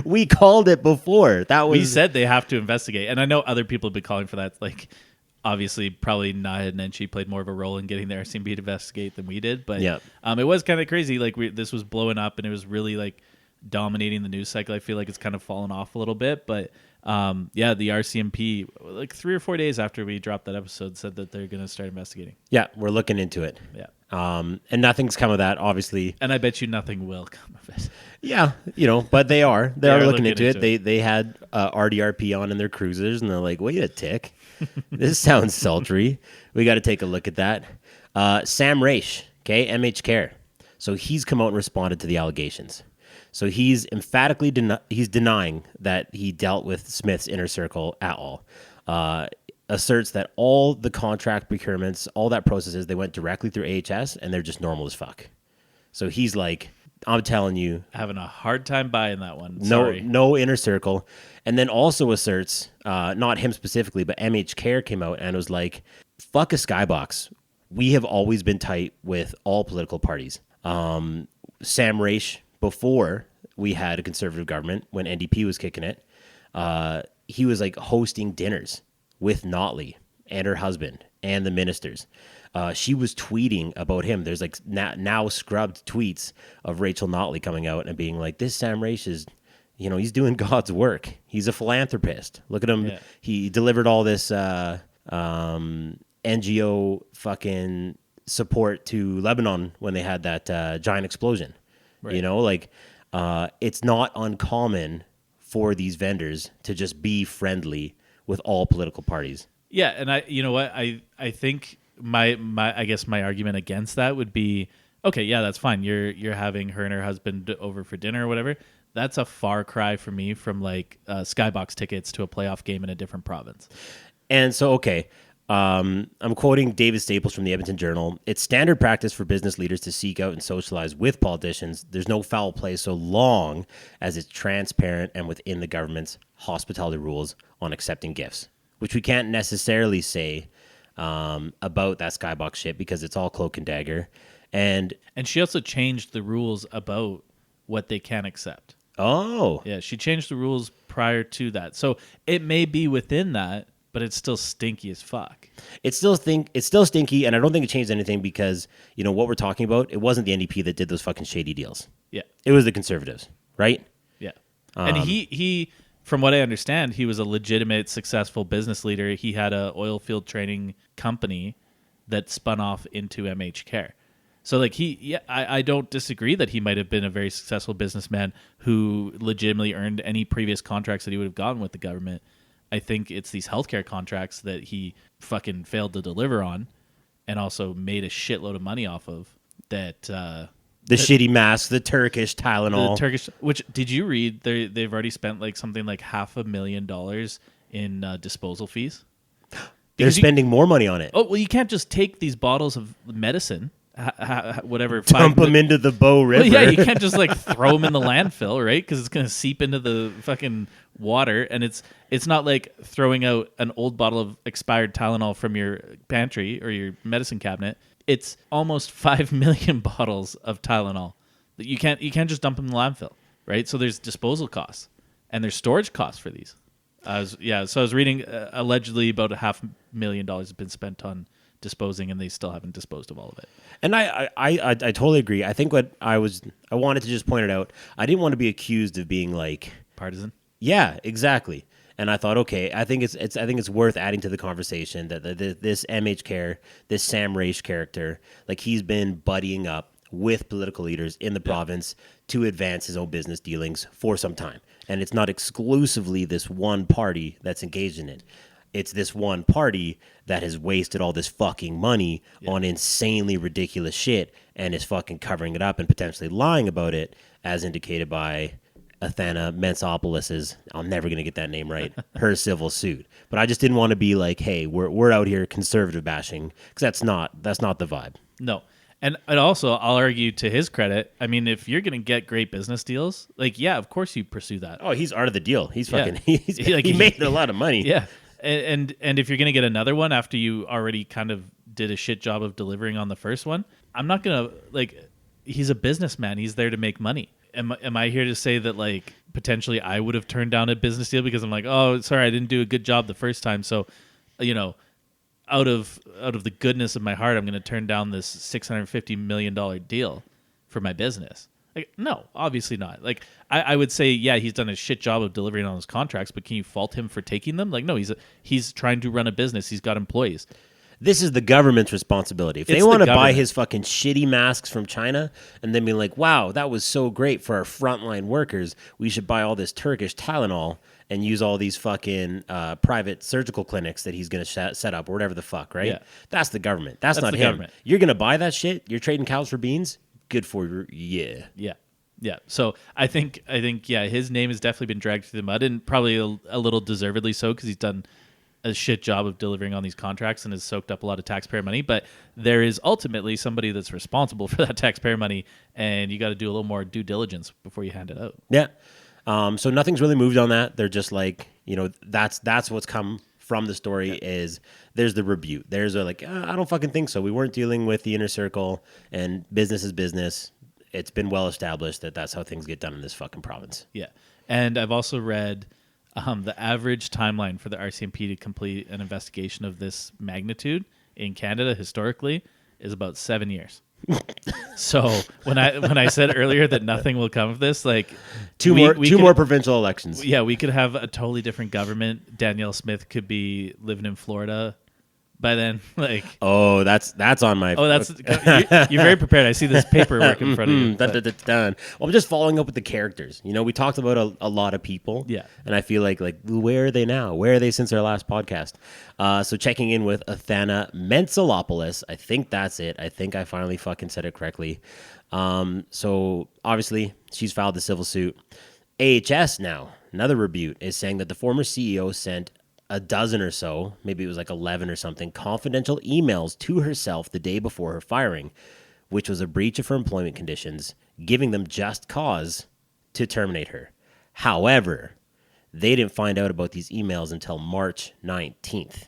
We called it before. We said they have to investigate, and I know other people have been calling for that. Like, obviously, probably Nahid and Nenshi played more of a role in getting the RCMP to investigate than we did. But it was kind of crazy. Like this was blowing up, and it was really like dominating the news cycle. I feel like it's kind of fallen off a little bit, but. The RCMP, like 3 or 4 days after we dropped that episode, said that they're going to start investigating. Yeah, we're looking into it. Yeah. And nothing's come of that, obviously. And I bet you nothing will come of it. Yeah, but they are. They are looking into it. They had RDRP on in their cruisers, and they're like, wait a tick. This sounds sultry. We got to take a look at that. Sam Raish, okay, MH Care. So he's come out and responded to the allegations. So he's emphatically denying that he dealt with Smith's inner circle at all. Asserts that all the contract procurements, all that processes, they went directly through AHS, and they're just normal as fuck. So he's like, I'm telling you. Having a hard time buying that one. Sorry. No inner circle. And then also asserts, not him specifically, but MH Care came out and was like, fuck a skybox. We have always been tight with all political parties. Sam Raish, before we had a conservative government, when NDP was kicking it, he was like hosting dinners with Notley and her husband and the ministers. She was tweeting about him. There's like now scrubbed tweets of Rachel Notley coming out and being like, this Sam Raish is, he's doing God's work. He's a philanthropist. Look at him. Yeah. He delivered all this NGO fucking support to Lebanon when they had that giant explosion. Right. It's not uncommon for these vendors to just be friendly with all political parties. Yeah, and I think my argument against that would be, okay, yeah, that's fine. You're having her and her husband over for dinner or whatever. That's a far cry for me from like skybox tickets to a playoff game in a different province. And so, okay. I'm quoting David Staples from the Edmonton Journal. It's standard practice for business leaders to seek out and socialize with politicians. There's no foul play so long as it's transparent and within the government's hospitality rules on accepting gifts, which we can't necessarily say about that skybox shit because it's all cloak and dagger. And she also changed the rules about what they can accept. Oh. Yeah, she changed the rules prior to that. So it may be within that, but it's still stinky as fuck. It's still stinky, and I don't think it changed anything because, you know, what we're talking about, it wasn't the NDP that did those fucking shady deals. Yeah. It was the Conservatives, right? Yeah. And he from what I understand, he was a legitimate, successful business leader. He had a oil field training company that spun off into MH Care. So, like, I don't disagree that he might have been a very successful businessman who legitimately earned any previous contracts that he would have gotten with the government. I think it's these healthcare contracts that he fucking failed to deliver on and also made a shitload of money off of that. The shitty masks, the Turkish Tylenol. Which, did you read? They've already spent like something like $500,000 in disposal fees. They're spending more money on it. Oh, well, you can't just take these bottles of medicine, whatever. Dump them into the Bow River. Well, yeah, you can't just like throw them in the landfill, right? Because it's going to seep into the fucking water. And it's not like throwing out an old bottle of expired Tylenol from your pantry or your medicine cabinet. It's almost 5 million bottles of Tylenol that you can't just dump them in the landfill, right? So there's disposal costs and there's storage costs for these. So I was reading allegedly about $500,000 has been spent on disposing, and they still haven't disposed of all of it. And I totally agree. I think what I wanted to just point it out. I didn't want to be accused of being like partisan. Yeah, exactly. And I thought, okay, I think it's worth adding to the conversation that this MH Care, this Sam Raish character, like he's been buddying up with political leaders in the province to advance his own business dealings for some time. And it's not exclusively this one party that's engaged in it. It's this one party that has wasted all this fucking money on insanely ridiculous shit and is fucking covering it up and potentially lying about it, as indicated by Athena Mentsopoulos's, I'm never going to get that name right, her civil suit. But I just didn't want to be like, hey, we're out here conservative bashing, because that's not the vibe. No. And also, I'll argue to his credit, I mean, if you're going to get great business deals, like, yeah, of course you pursue that. Oh, he's out of the deal. He's fucking, he made a lot of money. Yeah. And if you're going to get another one after you already kind of did a shit job of delivering on the first one, I'm not going to, like, he's a businessman. He's there to make money. Am I here to say that, like, potentially I would have turned down a business deal because I'm like, oh, sorry, I didn't do a good job the first time. So, you know, out of the goodness of my heart, I'm going to turn down this $650 million deal for my business. Like, no, obviously not. Like, I would say, yeah, he's done a shit job of delivering on his contracts, but can you fault him for taking them? Like, no, he's trying to run a business. He's got employees. This is the government's responsibility. If they want to buy his fucking shitty masks from China and then be like, wow, that was so great for our frontline workers, we should buy all this Turkish Tylenol and use all these fucking private surgical clinics that he's going to set up or whatever the fuck, right? Yeah. That's the government. That's not him. Government. You're going to buy that shit? You're trading cows for beans? Good for you. Yeah. Yeah. Yeah. So I think, yeah, his name has definitely been dragged through the mud, and probably a little deservedly so, because he's done a shit job of delivering on these contracts and has soaked up a lot of taxpayer money. But there is ultimately somebody that's responsible for that taxpayer money, and you got to do a little more due diligence before you hand it out. Yeah. So nothing's really moved on that. They're just like, you know, that's what's come from the story is there's the rebuke. There's a like, I don't fucking think so. We weren't dealing with the inner circle, and business is business. It's been well established that that's how things get done in this fucking province. Yeah. And I've also read the average timeline for the RCMP to complete an investigation of this magnitude in Canada historically is about 7 years. So when I said earlier that nothing will come of this, like two more provincial elections. Yeah, we could have a totally different government. Danielle Smith could be living in Florida by then. Like, oh, that's on my. Oh, you're very prepared. I see this paperwork in front of you. Done. Well, I'm just following up with the characters. You know, we talked about a lot of people. Yeah, and I feel like where are they now? Where are they since our last podcast? So checking in with Athena Mentsopoulos. I think that's it. I think I finally fucking said it correctly. So obviously she's filed the civil suit. AHS now, another rebuke, is saying that the former CEO sent a dozen or so, maybe it was like 11 or something, confidential emails to herself the day before her firing, which was a breach of her employment conditions, giving them just cause to terminate her. However, they didn't find out about these emails until March 19th.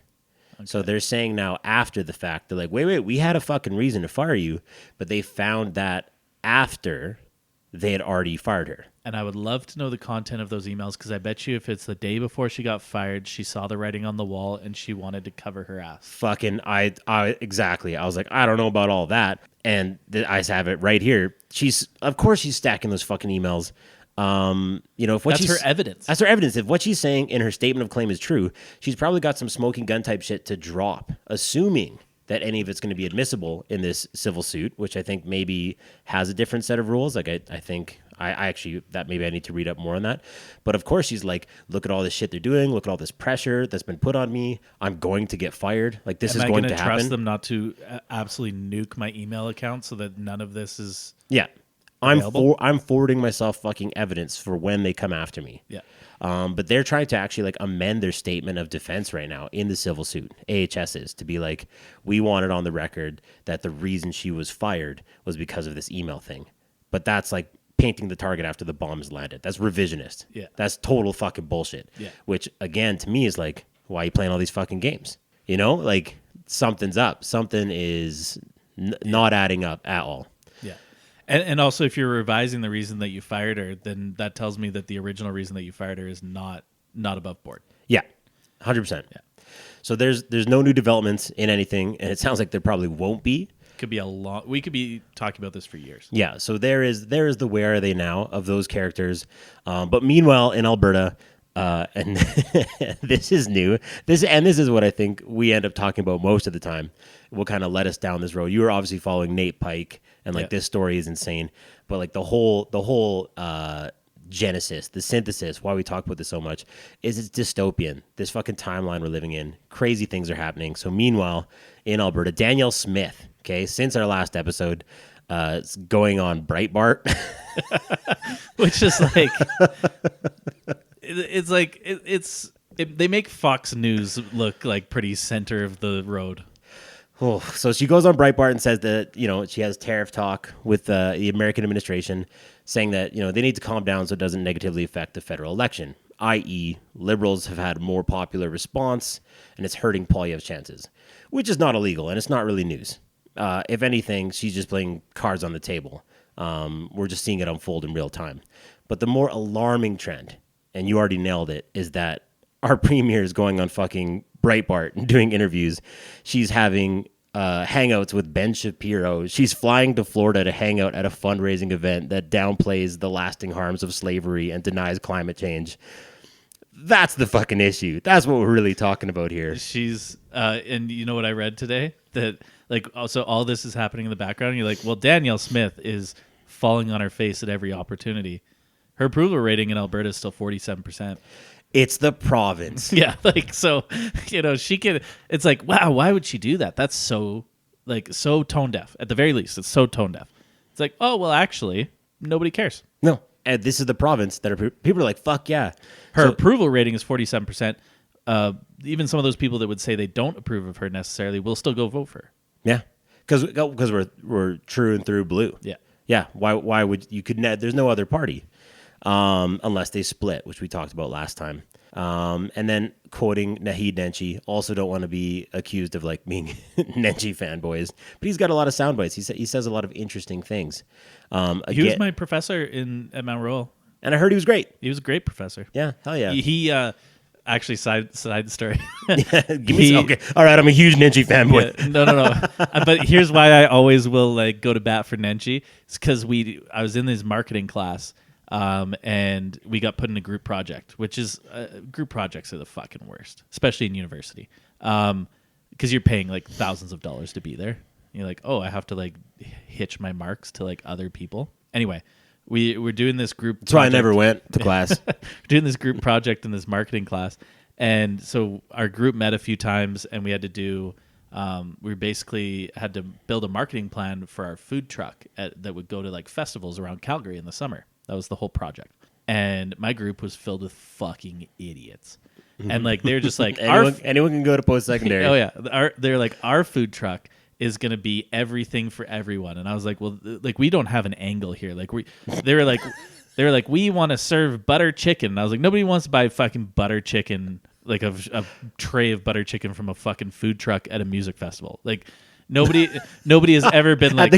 Okay. So they're saying now after the fact, they're like, wait, we had a fucking reason to fire you, but they found that after they had already fired her. And I would love to know the content of those emails, because I bet you if it's the day before she got fired, she saw the writing on the wall and she wanted to cover her ass. Fucking, exactly. I was like, I don't know about all that. And I have it right here. Of course she's stacking those fucking emails. If that's her evidence. That's her evidence. If what she's saying in her statement of claim is true, she's probably got some smoking gun type shit to drop, assuming that any of it's going to be admissible in this civil suit, which I think maybe has a different set of rules. Like I think I actually, that maybe I need to read up more on that. But of course she's like, look at all this shit they're doing. Look at all this pressure that's been put on me. I'm going to get fired. Like this is going to happen. Am I going to trust them not to absolutely nuke my email account so that none of this is available? I'm forwarding myself fucking evidence for when they come after me. Yeah. But they're trying to actually like amend their statement of defense right now in the civil suit. AHS is to be like, we want it on the record that the reason she was fired was because of this email thing. But that's like painting the target after the bomb has landed. That's revisionist. Yeah. That's total fucking bullshit. Yeah. Which again, to me is like, why are you playing all these fucking games? You know, like something's up. Something is not adding up at all. Yeah. And also, if you're revising the reason that you fired her, then that tells me that the original reason that you fired her is not above board. Yeah, 100%. Yeah. So there's no new developments in anything, and it sounds like there probably won't be. Could be we could be talking about this for years. Yeah. So there is the where are they now of those characters, but meanwhile in Alberta. And this is new. This is what I think we end up talking about most of the time. Will kind of let us down this road. You were obviously following Nate Pike, and like this story is insane. But like the whole genesis, the synthesis, why we talk about this so much, is it's dystopian. This fucking timeline we're living in. Crazy things are happening. So meanwhile, in Alberta, Danielle Smith, okay, since our last episode, it's going on Breitbart, which is like. It's like they make Fox News look like pretty center of the road. Oh, so she goes on Breitbart and says that she has tariff talk with the American administration, saying that they need to calm down so it doesn't negatively affect the federal election. I.e., liberals have had a more popular response, and it's hurting Poilievre's chances, which is not illegal and it's not really news. If anything, she's just playing cards on the table. We're just seeing it unfold in real time. But the more alarming trend, and you already nailed it, is that our premier is going on fucking Breitbart and doing interviews. She's having hangouts with Ben Shapiro. She's flying to Florida to hang out at a fundraising event that downplays the lasting harms of slavery and denies climate change. That's the fucking issue. That's what we're really talking about here. She's, and you know what I read today? That, like, also all this is happening in the background. And you're like, well, Danielle Smith is falling on her face at every opportunity. Her approval rating in Alberta is still 47%. It's the province. Yeah, like, so, she can, it's like, wow, why would she do that? That's so tone deaf. At the very least, it's so tone deaf. It's like, oh, well, actually, nobody cares. No, and this is the province that people are like, fuck yeah. Her approval rating is 47%. Even some of those people that would say they don't approve of her necessarily will still go vote for her. Yeah, because we're true and through blue. Yeah. Yeah, why would you could there's no other party. Unless they split, which we talked about last time. And then quoting Naheed Nenshi, also don't want to be accused of like being Nenshi fanboys, but he's got a lot of sound bites. He says a lot of interesting things. He was my professor at Mount Royal. And I heard he was great. He was a great professor. Yeah, hell yeah. He actually side story. Okay. All right, I'm a huge Nenshi fanboy. Yeah, no. But here's why I always will like go to bat for Nenshi. It's because I was in his marketing class. And we got put in a group project, which is group projects are the fucking worst, especially in university. Because you're paying like thousands of dollars to be there. And you're like, oh, I have to like hitch my marks to like other people. Anyway, we're doing this group. That's why I never went to class. We're doing this group project in this marketing class, and so our group met a few times, and we had to do. We basically had to build a marketing plan for our food truck that would go to like festivals around Calgary in the summer. That was the whole project. And my group was filled with fucking idiots. And like they're just like anyone can go to post-secondary. Oh yeah. They're like, our food truck is going to be everything for everyone. And I was like, well, like we don't have an angle here. Like they were like, we want to serve butter chicken. And I was like, nobody wants to buy fucking butter chicken, like a tray of butter chicken from a fucking food truck at a music festival. Like Nobody has ever been like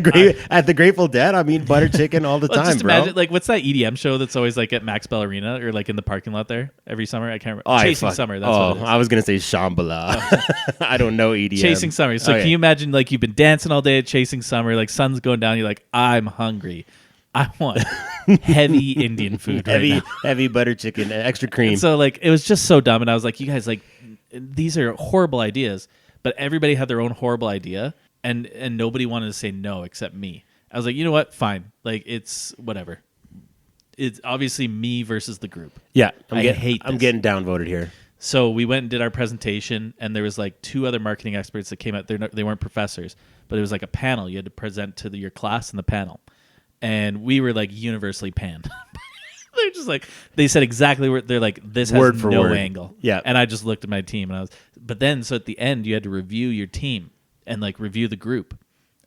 at the Grateful Dead. I mean, butter chicken all the time, just bro. imagine, like, what's that EDM show that's always like at Max Bell Arena or like in the parking lot there every summer? I can't remember. Chasing Summer. That's what it is. I was gonna say Shambhala. I don't know EDM. Chasing Summer. So can you imagine, like, you've been dancing all day at Chasing Summer, like sun's going down, you're like, I'm hungry. I want heavy Indian food right now. Heavy butter chicken, extra cream. And so, like, it was just so dumb. And I was like, you guys, like, these are horrible ideas. But everybody had their own horrible idea. And nobody wanted to say no except me. I was like, you know what? Fine. Like, it's whatever. It's obviously me versus the group. Yeah. I'm getting downvoted here. So we went and did our presentation, and there was like 2 other marketing experts that came out. They weren't professors, but it was like a panel. You had to present to your class in the panel. And we were like universally panned. They're just like, they said exactly where they're like, this has word for no word. angle. Yeah. And I just looked at my team and but then, so at the end, you had to review your team and like review the group.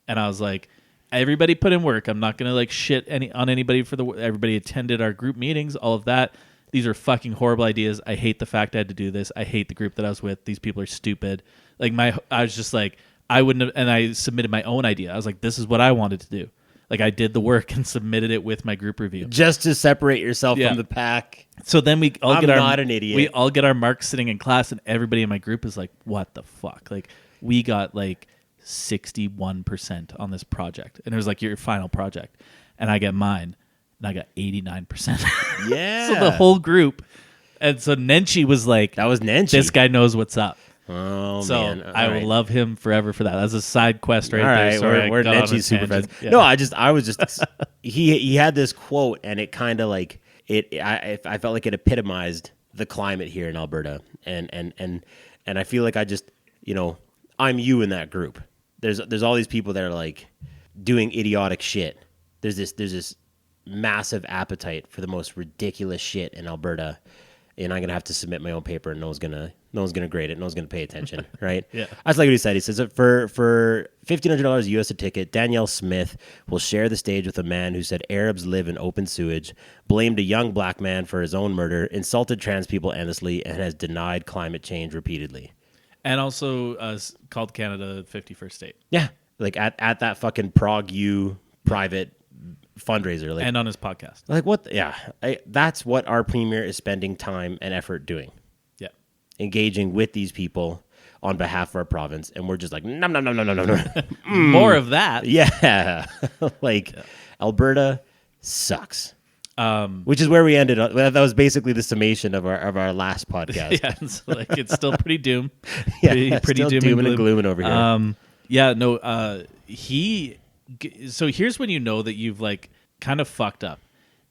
And I was like, everybody put in work. I'm not going to like shit on anybody everybody attended our group meetings, all of that. These are fucking horrible ideas. I hate the fact I had to do this. I hate the group that I was with. These people are stupid. Like I was just like, I wouldn't have, and I submitted my own idea. I was like, this is what I wanted to do. Like, I did the work and submitted it with my group review. Just to separate yourself from the pack. So then we all I'm not an idiot. We all get our marks sitting in class, and everybody in my group is like, what the fuck? Like, we got like 61% on this project. And it was like your final project. And I get mine, and I got 89%. Yeah. So the whole group. And so Nenchi was like, that was Nenchi. This guy knows what's up. Oh, so man. I will love him forever for that. That's a side quest right all there. Right, Sorry, we're Nenchi's super fans. Yeah. No, I was just he had this quote, and it kind of like I felt like it epitomized the climate here in Alberta, and I feel like I just, you know, I'm you in that group. There's all these people that are like doing idiotic shit. There's this massive appetite for the most ridiculous shit in Alberta. And I'm gonna have to submit my own paper, and no one's gonna grade it, no one's gonna pay attention, right? Yeah. That's like what he said. He says that for $1,500 US a ticket, Danielle Smith will share the stage with a man who said Arabs live in open sewage, blamed a young black man for his own murder, insulted trans people endlessly, and has denied climate change repeatedly. And also called Canada the 51st state. Yeah, like at that fucking Prague U private fundraiser, like, and on his podcast. Like, what? That's what our premier is spending time and effort doing. Yeah, engaging with these people on behalf of our province, and we're just like, no. More of that. Yeah, Alberta sucks. Which is where we ended up. That was basically the summation of our last podcast. Yeah, it's like it's still pretty doom. Yeah, pretty still doom and glooming over here. So here's when you know that you've like kind of fucked up.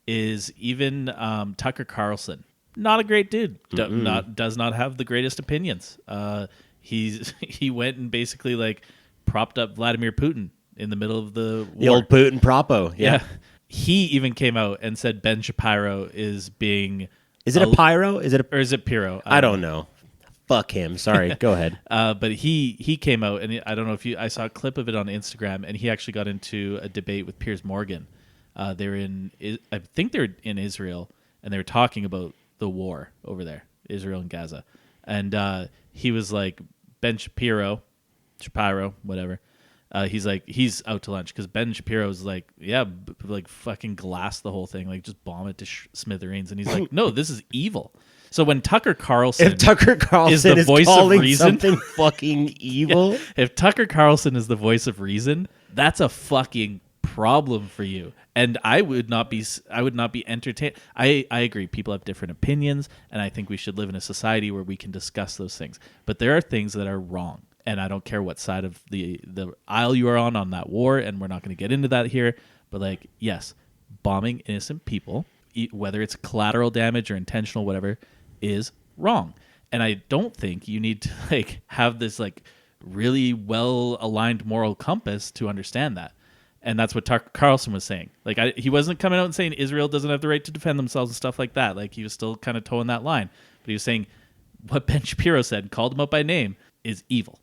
Is even Tucker Carlson, not a great dude. Does not have the greatest opinions. He went and basically like propped up Vladimir Putin in the middle of the war. The old Putin propo. Yeah. He even came out and said Ben Shapiro is being. Is it a pyro? Is it Piro? I don't know. Fuck him. Sorry. Go ahead. But he came out, and I don't know if I saw a clip of it on Instagram, and he actually got into a debate with Piers Morgan. I think they're in Israel, and they were talking about the war over there, Israel and Gaza. And he was like, Ben Shapiro, whatever. He's like, he's out to lunch because Ben Shapiro's like, like fucking glass the whole thing, like just bomb it to smithereens. And he's like, no, this is evil. So when Tucker Carlson, is the voice of reason, something fucking evil. If Tucker Carlson is the voice of reason, that's a fucking problem for you. And I would not be entertained. I agree. People have different opinions, and I think we should live in a society where we can discuss those things. But there are things that are wrong. And I don't care what side of the aisle you are on that war, and we're not going to get into that here. But like, yes, bombing innocent people, whether it's collateral damage or intentional, whatever, is wrong. And I don't think you need to like have this like really well aligned moral compass to understand that. And that's what Tucker Carlson was saying. Like, he wasn't coming out and saying Israel doesn't have the right to defend themselves and stuff like that. Like, he was still kind of towing that line. But he was saying what Ben Shapiro said, called him out by name, is evil.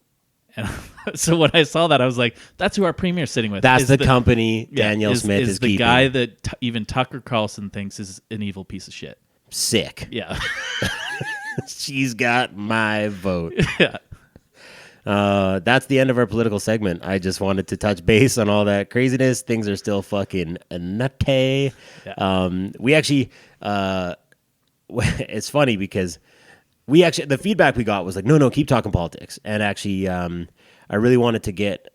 And so when I saw that, I was like, that's who our premier's sitting with. That's the company Danielle Smith is the keeping. guy that even Tucker Carlson thinks is an evil piece of shit. Sick. Yeah. She's got my vote. Yeah. That's the end of our political segment. I just wanted to touch base on all that craziness. Things are still fucking nutty. Yeah. We actually, it's funny because the feedback we got was like, no, keep talking politics. And actually, I really wanted to get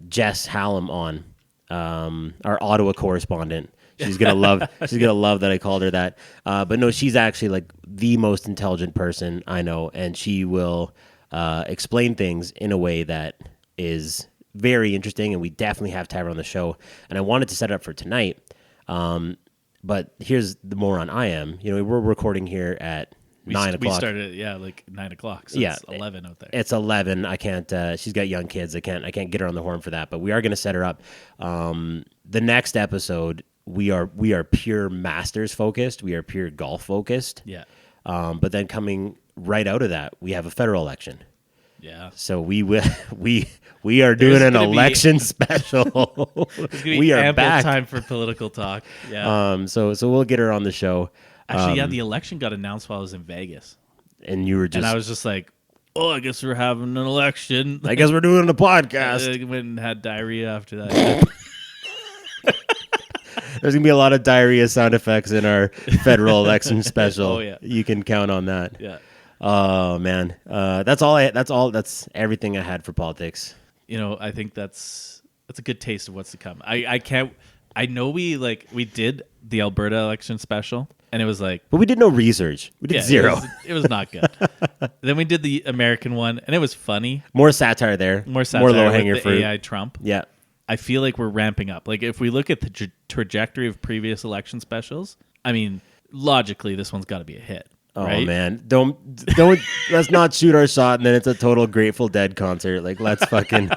Jess Hallam on, our Ottawa correspondent. She's gonna love. She's gonna love that I called her that. But no, she's actually like the most intelligent person I know, and she will explain things in a way that is very interesting. And we definitely have to have her on the show. And I wanted to set it up for tonight. But here's the moron I am. You know, we're recording here at 9 o'clock. We started at like 9 o'clock. So it's 11 out there. It's 11. I can't. She's got young kids. I can't get her on the horn for that. But we are going to set her up. The next episode, we are pure Masters focused. We are pure golf focused. Yeah. But then coming right out of that, we have a federal election. Yeah. So we are doing an election special. We are ample back. Time for political talk. Yeah. So we'll get her on the show. Actually, the election got announced while I was in Vegas, and you were just. And I was just like, "Oh, I guess we're having an election. I guess we're doing a podcast." I went and had diarrhea after that. There's gonna be a lot of diarrhea sound effects in our federal election special. Oh yeah, you can count on that. Yeah. Oh man, that's everything I had for politics. You know, I think that's a good taste of what's to come. I know we did the Alberta election special, and it was like, but we did no research. We did zero. It was not good. Then we did the American one, and it was funny. More satire there. More low hanger fruit. AI Trump. Yeah. I feel like we're ramping up. Like if we look at the trajectory of previous election specials, I mean, logically, this one's got to be a hit. Oh right? Man, don't let's not shoot our shot and then it's a total Grateful Dead concert. Like let's fucking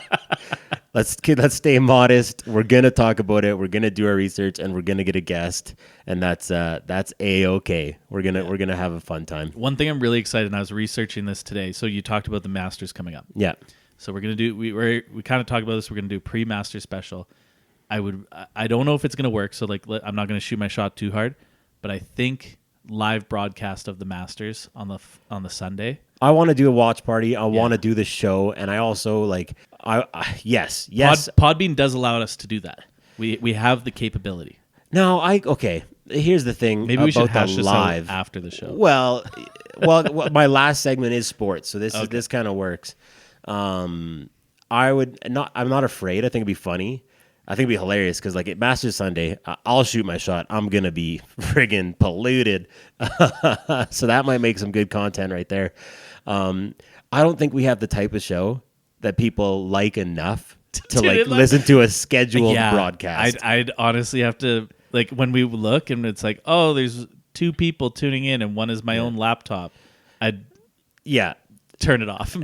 let's stay modest. We're gonna talk about it. We're gonna do our research and we're gonna get a guest, and that's A-okay. We're gonna have a fun time. One thing I'm really excited, and I was researching this today. So you talked about the Masters coming up. Yeah. So we're gonna do we kind of talked about this. We're gonna do a pre-Masters special. I don't know if it's gonna work. So like I'm not gonna shoot my shot too hard, but I think live broadcast of the Masters on the Sunday. I want to do a watch party. I want to do the show, and I also like yes. Podbean does allow us to do that. We have the capability. No, okay. Here's the thing. Maybe we should about hash the this live out after the show. Well, my last segment is sports, so this kind of works. I'm not afraid. I think it'd be funny. I think it'd be hilarious because like at Masters Sunday, I'll shoot my shot. I'm going to be friggin' polluted. So that might make some good content right there. I don't think we have the type of show that people like enough to like listen to a scheduled broadcast. I'd honestly have to, like when we look and it's like, oh, there's 2 people tuning in and one is my own laptop. I'd turn it off.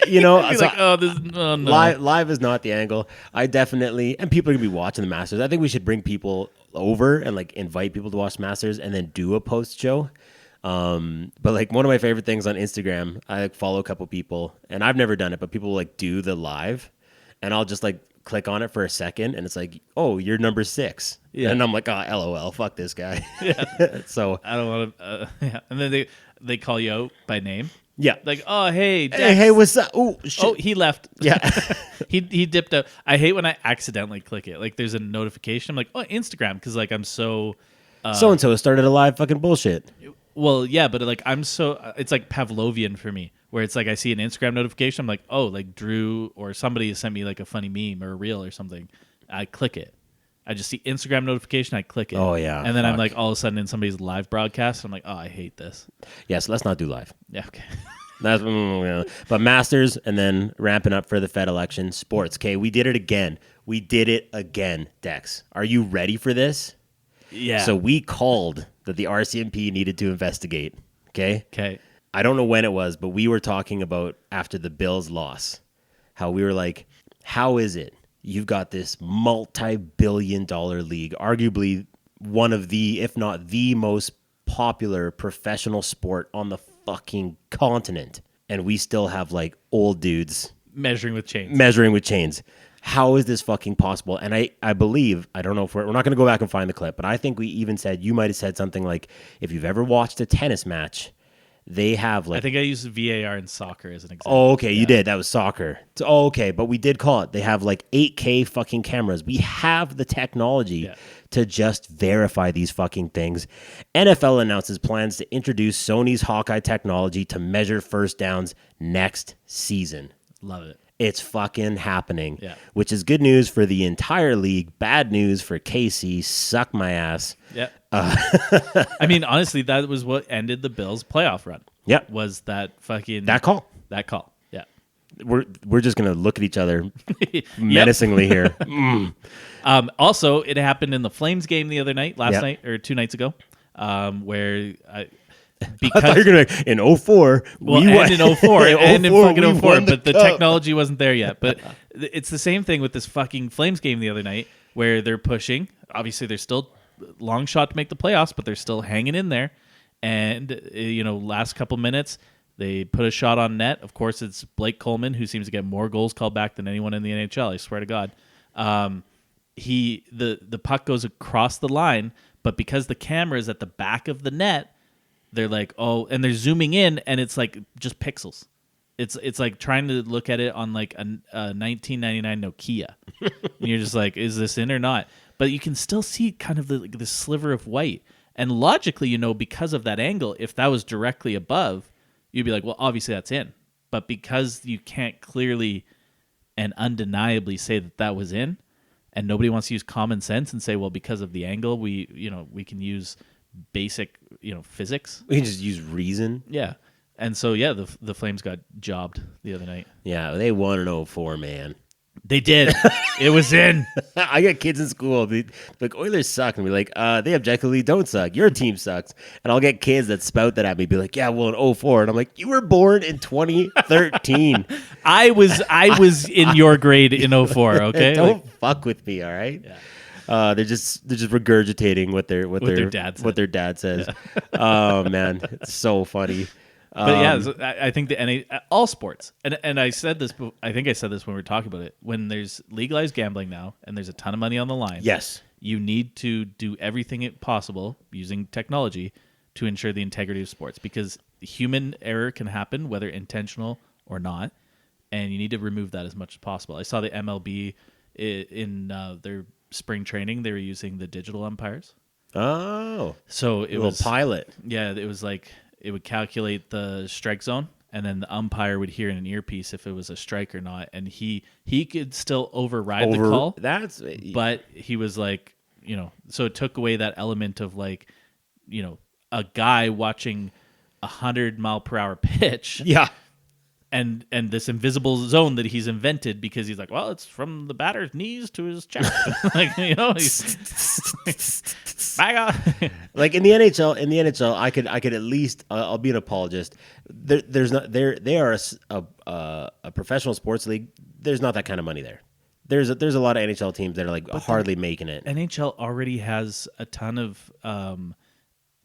You know, I'd be like, no. Live is not the angle. I definitely, and people are gonna be watching the Masters. I think we should bring people over and like invite people to watch Masters and then do a post show. But like one of my favorite things on Instagram, I like follow a couple people, and I've never done it, but people will like do the live, and I'll just like click on it for a second, and it's like, oh, you're number 6, and I'm like, oh, LOL, fuck this guy. So I don't want to. And then they call you out by name. Yeah. Like, oh, hey, Dex. Hey, what's up? Oh, shit. Oh, he left. Yeah. he dipped out. I hate when I accidentally click it. Like, there's a notification. I'm like, oh, Instagram, because, like, I'm so... So-and-so started a live fucking bullshit. Well, yeah, but, like, I'm so... It's, like, Pavlovian for me, where it's, like, I see an Instagram notification. I'm like, oh, like, Drew or somebody has sent me, like, a funny meme or a reel or something. I click it. I just see Instagram notification. I click it. Oh, yeah. And then I'm, like, all of a sudden in somebody's live broadcast. I'm like, oh, I hate this. Yeah, so let's not do live. Yeah, okay. But Masters and then ramping up for the Fed election. Sports, okay? We did it again. Dex. Are you ready for this? Yeah. So we called that the RCMP needed to investigate, okay? Okay. I don't know when it was, but we were talking about after the Bills' loss, how we were like, how is it you've got this multi-billion-dollar league, arguably one of the, if not the most popular professional sport on the fucking continent, and we still have like old dudes measuring with chains. How is this fucking possible? And I believe, I don't know if we're not going to go back and find the clip, but I think we even said, you might have said something like, if you've ever watched a tennis match They have like I think I used VAR in soccer as an example. Oh, okay, you did. That was soccer. Oh, okay, but we did call it. They have like 8K fucking cameras. We have the technology to just verify these fucking things. NFL announces plans to introduce Sony's Hawkeye technology to measure first downs next season. Love it. It's fucking happening, Yeah. which is good news for the entire league. Bad news for KC. Suck my ass. Yeah. I mean, honestly, that was what ended the Bills' playoff run. Yep. Was that fucking That call. That call. Yeah. We're just gonna look at each other menacingly here. Also, it happened in the Flames game the other night, last Yep. night or 2 nights ago, where I thought you were gonna in 04. Well, we and won. in 04, and in 04, fucking we 04, won but the cup. technology wasn't there yet. But it's the same thing with this fucking Flames game the other night, where they're pushing. Obviously, they're still long shot to make the playoffs, but they're still hanging in there. And last couple minutes, they put a shot on net. Of course, it's Blake Coleman, who seems to get more goals called back than anyone in the NHL. I swear to God. The puck goes across the line, but because the camera is at the back of the net, they're like, oh, and they're zooming in, and it's like just pixels. It's like trying to look at it on like a 1999 Nokia. And you're just like, is this in or not? But you can still see kind of the sliver of white. And logically, because of that angle, if that was directly above, you'd be like, well, obviously that's in. But because you can't clearly and undeniably say that was in, and nobody wants to use common sense and say, well, because of the angle, we can use basic, physics. We can just use reason. Yeah. And so, yeah, the Flames got jobbed the other night. Yeah, they won in 04, man. They did. It was in. I got kids in school. Be like, Oilers suck. And be like, they objectively don't suck. Your team sucks. And I'll get kids that spout that at me. Be like, yeah, well, in 04. And I'm like, you were born in 2013. I was in your grade in 04, okay? Don't fuck with me, all right? Yeah. They're just regurgitating what their dad says. Yeah. Oh man, it's so funny. But yeah, so I think all sports, and I said this. I think I said this when we were talking about it. When there's legalized gambling now, and there's a ton of money on the line, yes, you need to do everything possible using technology to ensure the integrity of sports, because human error can happen, whether intentional or not, and you need to remove that as much as possible. I saw the MLB in their spring training; they were using the digital umpires. Oh, so it was pilot. Yeah, it was like. It would calculate the strike zone, and then the umpire would hear in an earpiece if it was a strike or not, and he could still override the call. But he was like, so it took away that element of like, a guy watching 100-mile-per-hour pitch. Yeah. And this invisible zone that he's invented because he's like, well, it's from the batter's knees to his chest. He's back off. Like in the NHL, I could at least I'll be an apologist. They are a professional sports league. There's not that kind of money there. There's a lot of NHL teams that are like hardly making it. NHL already has a ton of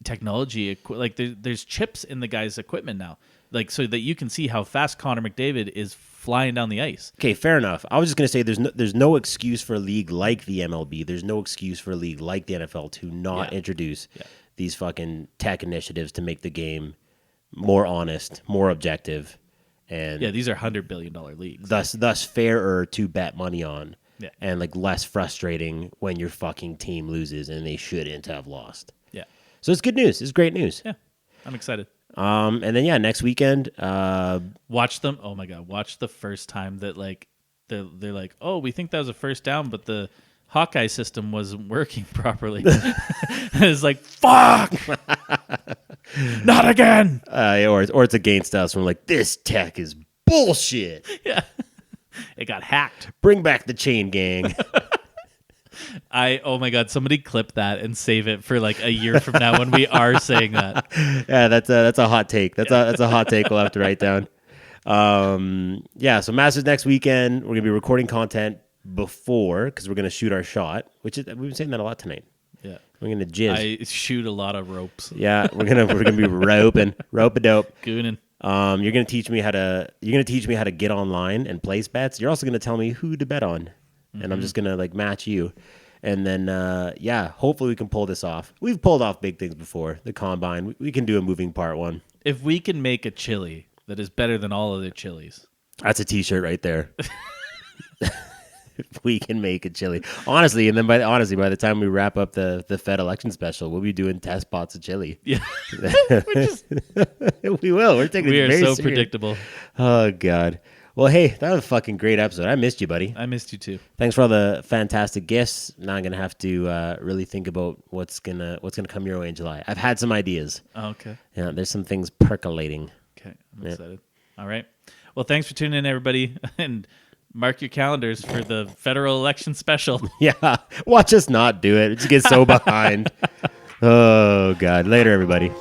technology. Like there's chips in the guy's equipment now. Like, so that you can see how fast Connor McDavid is flying down the ice. Okay, fair enough. I was just going to say there's no excuse for a league like the MLB. There's no excuse for a league like the NFL to not introduce these fucking tech initiatives to make the game more honest, more objective. And these are $100 billion leagues. Thus fairer to bet money on. Yeah. And like less frustrating when your fucking team loses and they shouldn't have lost. Yeah. So it's good news. It's great news. Yeah. I'm excited. And then next weekend, watch them. Oh my God. Watch the first time that like they're like, oh, we think that was a first down, but the Hawkeye system wasn't working properly. It's like, fuck, not again. Or it's against us. We're like, this tech is bullshit. Yeah. It got hacked. Bring back the chain gang. Oh my God, somebody clip that and save it for like a year from now when we are saying that. Yeah, that's a hot take. That's a hot take we'll have to write down. So Masters next weekend. We're gonna be recording content before because we're gonna shoot our shot, which is, we've been saying that a lot tonight. Yeah, we're gonna jizz. I shoot a lot of ropes. Yeah, we're gonna be rope-a-dope. Gooning. You're gonna teach me how to get online and place bets. You're also gonna tell me who to bet on. And I'm just going to like match you. And then, hopefully we can pull this off. We've pulled off big things before. The combine. We can do a moving part one. If we can make a chili that is better than all other chilies. That's a t-shirt right there. We can make a chili. Honestly, and then by the time we wrap up the Fed election special, we'll be doing test pots of chili. Yeah. We will. We're taking We it are very so serious. predictable. Oh, God. Well, hey, that was a fucking great episode. I missed you, buddy. I missed you too. Thanks for all the fantastic gifts. Now I'm gonna have to really think about what's gonna come your way in July. I've had some ideas. Oh, okay. Yeah, there's some things percolating. Okay. I'm excited. All right. Well, thanks for tuning in, everybody. And mark your calendars for the federal election special. Yeah. Watch us not do it. Just get so behind. Oh, God. Later, everybody.